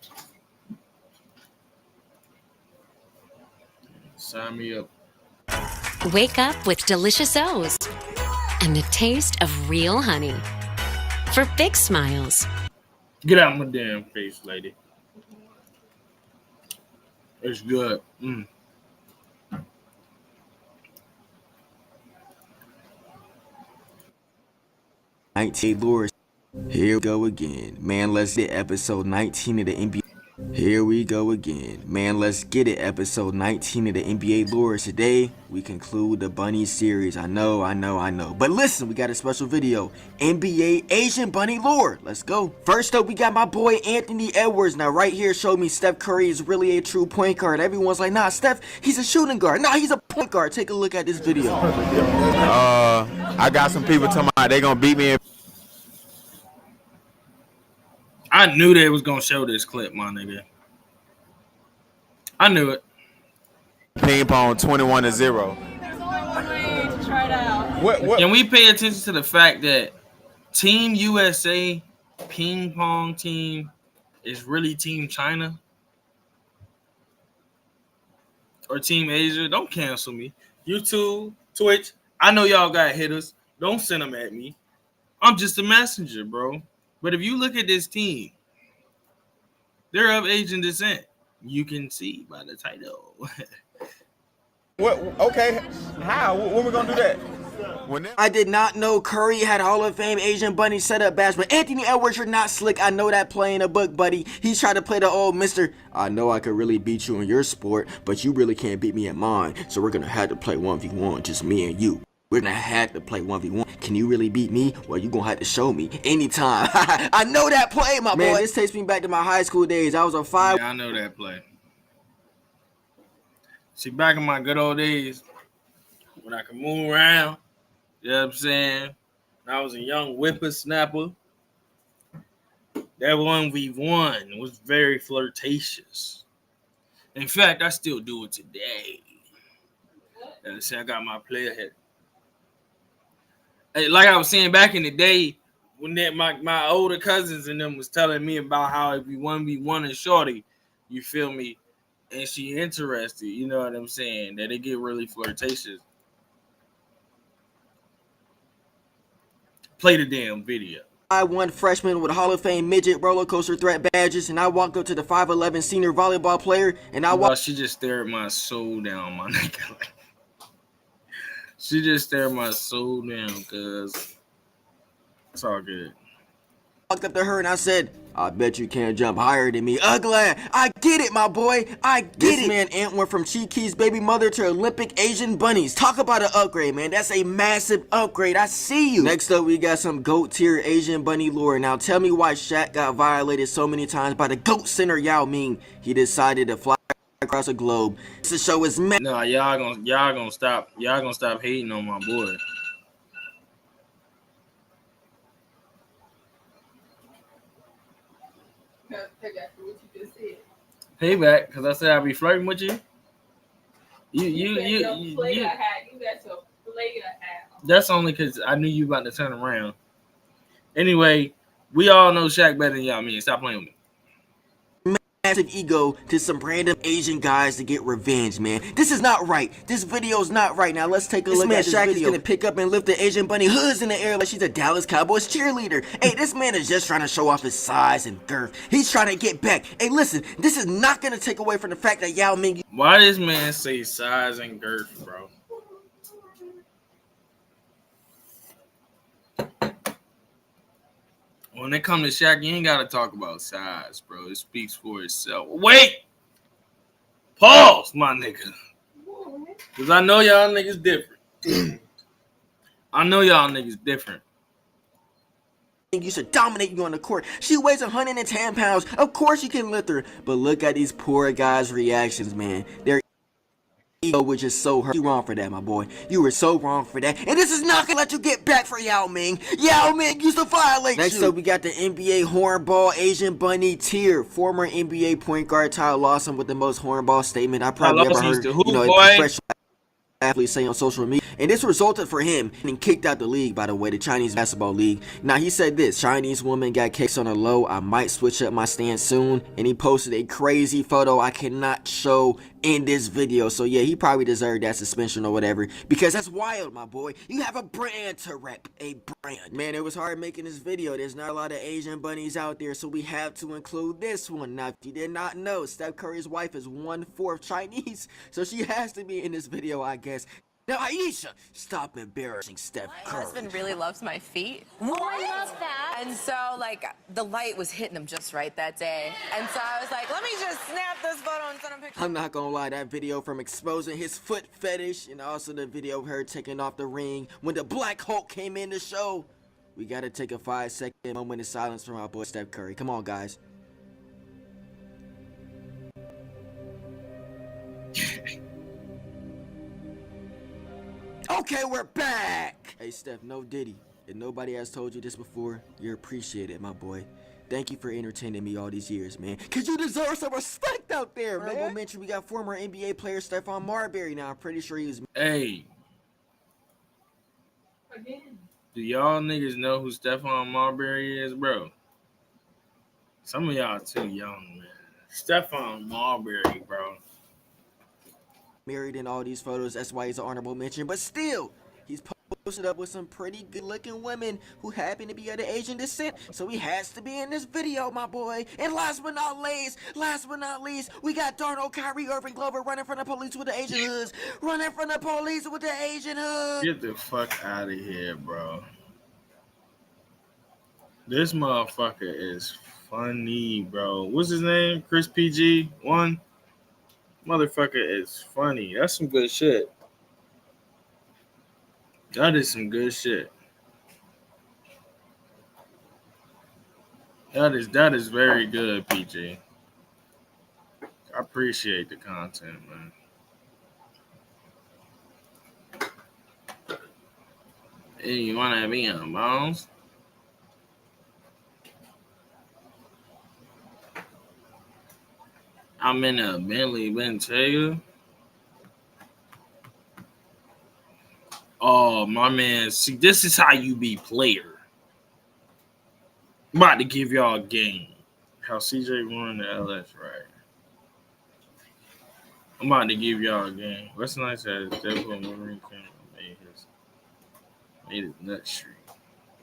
Sign me up. Wake up with delicious O's and the taste of real honey. For big smiles. Get out my damn face, lady. It's good. 19 lures. Here we go again. Man, let's get episode 19 of the NBA. Here we go again. Man, let's get it. Episode 19 of the NBA lures. Today, we conclude the Bunny series. I know. But listen, we got a special video. NBA Asian Bunny lore. Let's go. First up, we got my boy Anthony Edwards. Now, right here showed me Steph Curry is really a true point guard. Everyone's like, nah, Steph, he's a shooting guard. Nah, he's a point guard. Take a look at this video. I got some people talking about they gonna beat me in. I knew they was gonna show this clip, my nigga. I knew it. Ping pong 21-0. There's only one way to try it out. What? Can we pay attention to the fact that Team USA ping pong team is really Team China? Or Team Asia? Don't cancel me. YouTube, Twitch, I know y'all got hitters. Don't send them at me. I'm just a messenger, bro. But if you look at this team, they're of Asian descent. You can see by the title. What? Okay. How? When we gonna do that? I did not know Curry had Hall of Fame Asian Bunny setup badge, but Anthony Edwards, you're not slick. I know that play in a book, buddy. He's trying to play the old Mr. I know I could really beat you in your sport, but you really can't beat me in mine. So we're gonna have to play 1v1, just me and you. We're gonna have to play 1v1. Can you really beat me? Well, you gonna have to show me anytime. I know that play, my boy. This takes me back to my high school days. I was a 5. Yeah, I know that play. See, back in my good old days, when I could move around, you know what I'm saying? When I was a young whippersnapper, that 1v1 was very flirtatious. In fact, I still do it today. See, I got my player head. Hey, like I was saying back in the day, when my older cousins and them was telling me about how if you 1v1 and shorty, you feel me, and she interested, you know what I'm saying, that it get really flirtatious. Play the damn video. I won freshman with Hall of Fame midget roller coaster threat badges, and I walked up to the 5'11" senior volleyball player, and I walked. She just stared my soul down, my nigga. She just stared my soul down, cuz it's all good. Walked up to her and I said, I bet you can't jump higher than me. Ugly. I get it, my boy. I get it. This man Ant went from Chi-Ki's baby mother to Olympic Asian bunnies. Talk about an upgrade, man. That's a massive upgrade. I see you. Next up, we got some GOAT tier Asian bunny lore. Now tell me why Shaq got violated so many times by the GOAT center Yao Ming. He decided to fly across the globe. This show is mad. No, y'all gonna stop hating on my boy. Payback, because I said I'd be flirting with you. That's only because I knew you about to turn around. Anyway, we all know Shaq better than y'all. Stop playing with me. Massive ego to some random Asian guys to get revenge, man. This is not right. This video's not right. Now let's take a look at this Shaq video. Is gonna pick up and lift the Asian bunny hoods in the air like she's a Dallas Cowboys cheerleader. Hey, this man is just trying to show off his size and girth. He's trying to get back. Hey, listen, this is not gonna take away from the fact that Yao Ming. Why does man say size and girth, bro? When it comes to Shaq, you ain't got to talk about size, bro. It speaks for itself. Wait! Pause, my nigga. Because I know y'all niggas different. I know y'all niggas different. You should dominate you on the court. She weighs 110 pounds. Of course you can lift her. But look at these poor guys' reactions, man. Their ego was just so hurt. You wrong for that, my boy. You were so wrong for that. And this is not gonna let you get back for Yao Ming. Yao Ming used to violate you. Next up, we got the NBA hornball Asian bunny tier. Former NBA point guard Tyler Lawson with the most hornball statement I probably ever heard. Professional athletes say on social media, and this resulted for him getting kicked out the league, by the way, the Chinese basketball league. Now he said this: Chinese woman got kicked on a low, I might switch up my stance soon. And he posted a crazy photo I cannot show in this video. So yeah, he probably deserved that suspension or whatever, because that's wild, my boy. You have a brand to rep, a brand. Man, it was hard making this video. There's not a lot of Asian bunnies out there, so we have to include this one. Now, if you did not know, Steph Curry's wife is 1/4 Chinese, so she has to be in this video, I guess. Now, Aisha, stop embarrassing Steph Curry. My husband really loves my feet. Oh, I love that. And so, like, the light was hitting him just right that day. And so I was like, let me just snap this photo and send him pictures. I'm not gonna lie, that video from exposing his foot fetish, and also the video of her taking off the ring when the Black Hulk came in the show. We gotta take a 5-second moment of silence from our boy Steph Curry. Come on, guys. Okay, we're back! Hey, Steph, no Diddy. If nobody has told you this before, you're appreciated, my boy. Thank you for entertaining me all these years, man. Cause you deserve some respect out there, man. Honorable mention, we got former NBA player Stephon Marbury. Now, I'm pretty sure he was... Hey. Again. Do y'all niggas know who Stephon Marbury is, bro? Some of y'all too young, man. Stephon Marbury, bro. Married in all these photos, that's why he's an honorable mention, but still, he's posted up with some pretty good-looking women who happen to be of the Asian descent, so he has to be in this video, my boy. And last but not least, we got Darnold, Kyrie Irving, Glover running from the police with the Asian hoods, Get the fuck out of here, bro. This motherfucker is funny, bro. What's his name? Chris PG? One? Motherfucker is funny. That's some good shit. That is some good shit. That is very good, PG. I appreciate the content, man. Hey, you wanna be on Bones? I'm in a Bentley Bentayga. Oh, my man. See, this is how you be player. I'm about to give y'all a game. How CJ won the LS, right? I'm about to give y'all a game. What's nice as Devil Marine King made his nut streak.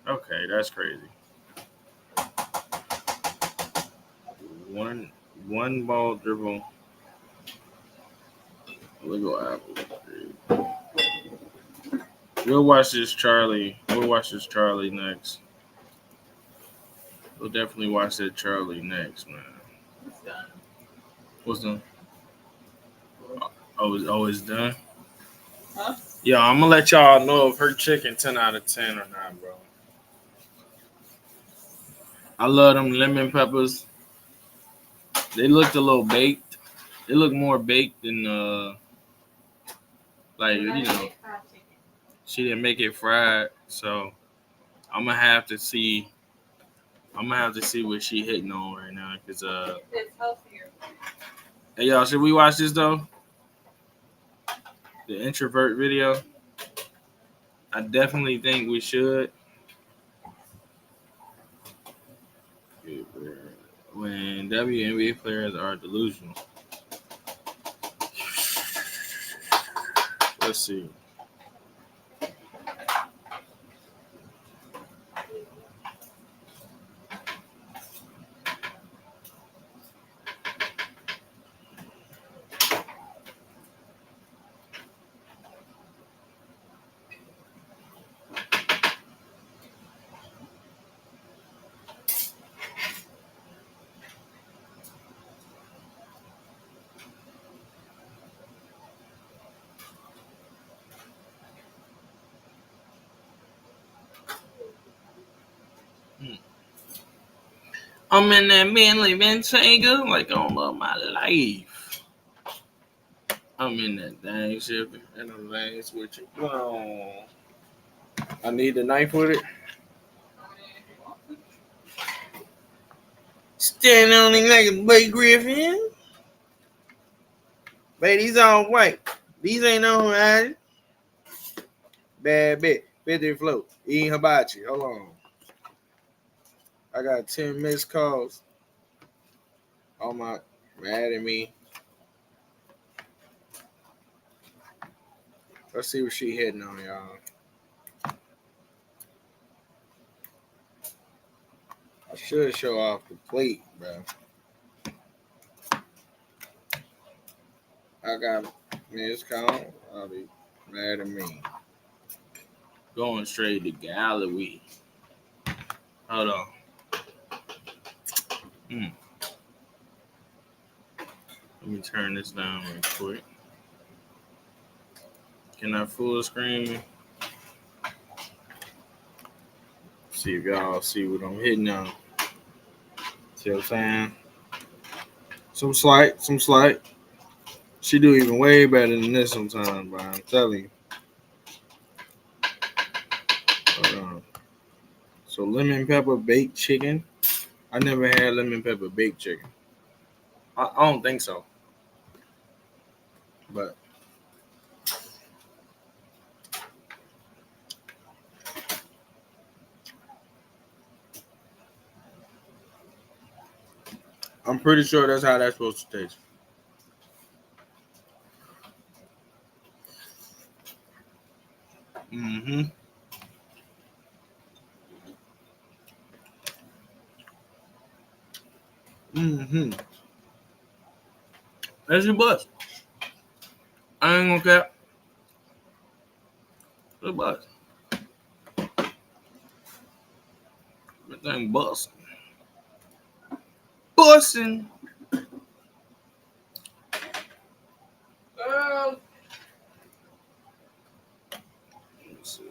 Okay, that's crazy. One ball dribble. Look Apple. We'll watch this Charlie. We'll watch this Charlie next. We'll definitely watch that Charlie next, man. What's done? Oh, it's done? Huh? Yeah, I'm gonna let y'all know if her chicken 10 out of 10 or not, bro. I love them lemon peppers. They looked a little baked. They look more baked than like, you know. She didn't make it fried, so I'm gonna have to see what she hitting on right now, cause It's healthier. hey y'all, should we watch this though? The introvert video. I definitely think we should. When WNBA players are delusional. Let's see. I'm in that Bentley Bentayga like I don't love my life. I'm in that dang shit and I'm laying with you. Oh, I need a knife with it. Standing on it like a Blake Griffin. But these all white. These ain't on right. Bad bit. 50 float. Eating hibachi. Hold on. I got 10 missed calls. Oh my, mad at me. Let's see what she hitting on, y'all. I should show off the plate, bro. I got missed call. I'll be mad at me. Going straight to Galloway. Hold on. Let me turn this down real quick. Can I full screen? See if y'all see what I'm hitting on. See what I'm saying? Some slight. She do even way better than this sometimes, bro. I'm telling you. Hold on. So lemon pepper baked chicken. I never had lemon pepper baked chicken. I don't think so. But I'm pretty sure that's how that's supposed to taste. Mm-hmm. That's your bus. I ain't gonna cap. The bus. Everything busting. Busting. Girl. Let's see.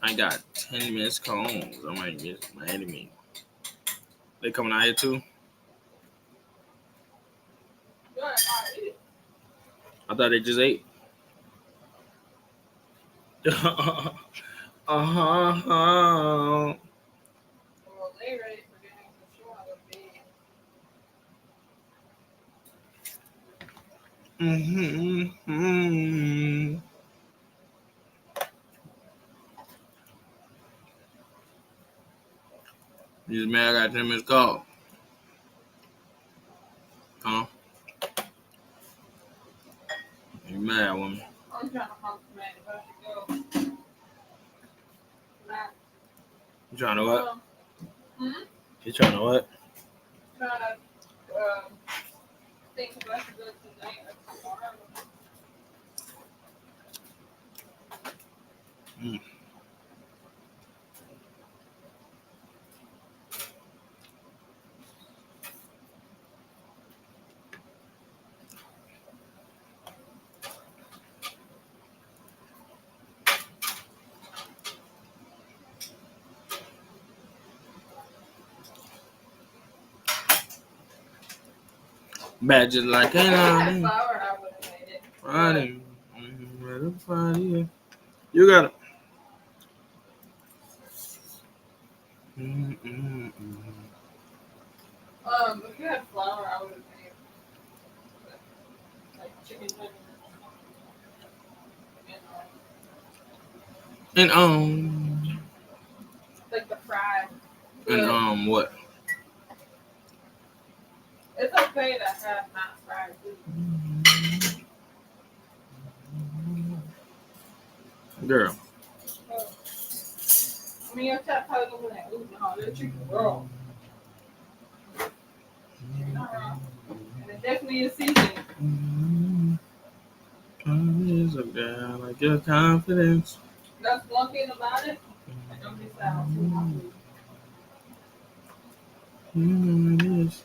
I got 10 missed calls. I might get mad at me. They coming out here too? I thought they just ate. Well, they ready for dinner for sure. Mm-hmm. You just mad I got 10 missed calls. Huh? You mad, woman? I'm trying to hunt the man if I should go. You trying to what? Hmm? You trying to what? Trying to think if I should go tonight or tomorrow. Mm. Bad just like Flour, I would have made it. Friday. Friday. You got it. If you had flour, I would have made like chicken tenders. And Like the fry. and what? It's okay to have not fried food. Girl. I mean, your chat probably gonna be like, ooh, no, that chicken raw. You're not wrong. And it definitely is seasoned. Is a girl like your confidence. That's one thing about it. I don't get sour too much. It is.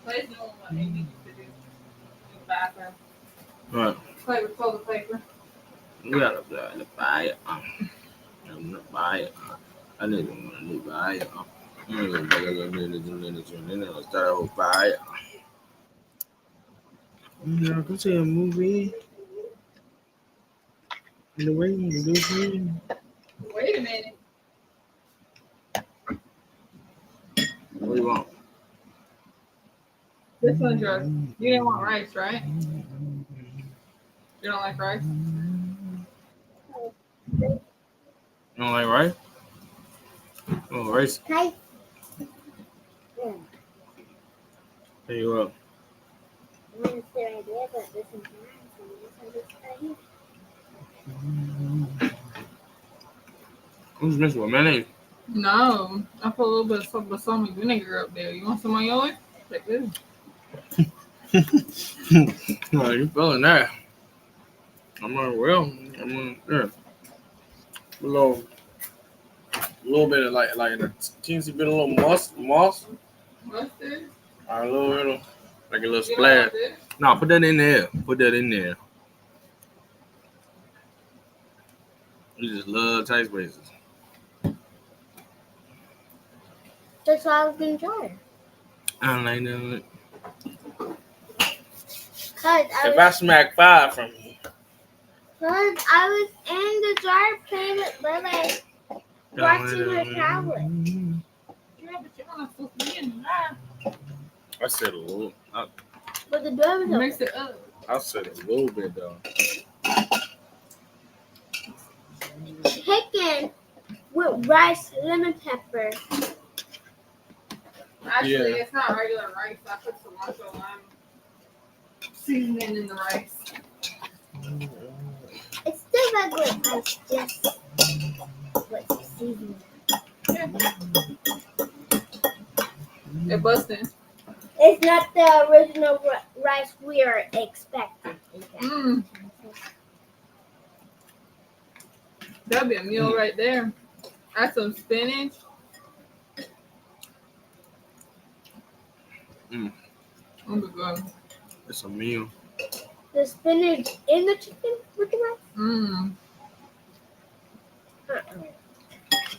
Clay's doing what he needs to do in the bathroom. Right. Clay with toilet paper. You gotta buy it. I'm gonna buy it. I need to buy it. I'm gonna start with buy it. Yeah, go see a movie. The way you do it. Wait a minute. What do you want? This one's yours. You didn't want rice, right? You don't like rice? You don't like rice? Oh, rice. Hi. There you go. I'm going to say right there, but this one's mine, so this one just right here. Who's missing with mayonnaise? No. I put a little bit of balsamic vinegar up there. You want some on yours? Take this. No, you feeling that? I'm on there. A little bit of like a teensy bit of little moss. Mustard? A little, like a little splash. No, put that in there. You just love tight spaces. That's why I was going to try. I don't like that. Cause If I smack 5 from you, Because I was in the jar playing with Lily, watching her tablet. Yeah, but you're not supposed to be in there. I said a little. But the door was Mix open. it up. I said a little bit though. Chicken with rice, lemon pepper. Actually, Yeah. it's not regular rice. I put cilantro lime seasoning in the rice. It's still regular rice, just with seasoning. It busting. It's not the original rice we are expecting. Mm. That'd be a meal right there. Add some spinach. Mm. Oh my god. It's a meal. The spinach in the chicken with the rice? Mm.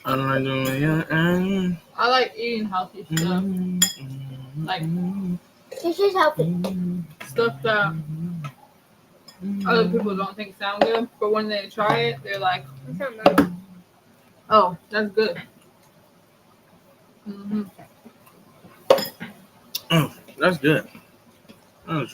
I don't like doing it. I like eating healthy stuff. Like This is healthy. stuff that other people don't think sound good, but when they try it, they're like, "Oh, that's good." Mm-hmm. Oh, that's good. That was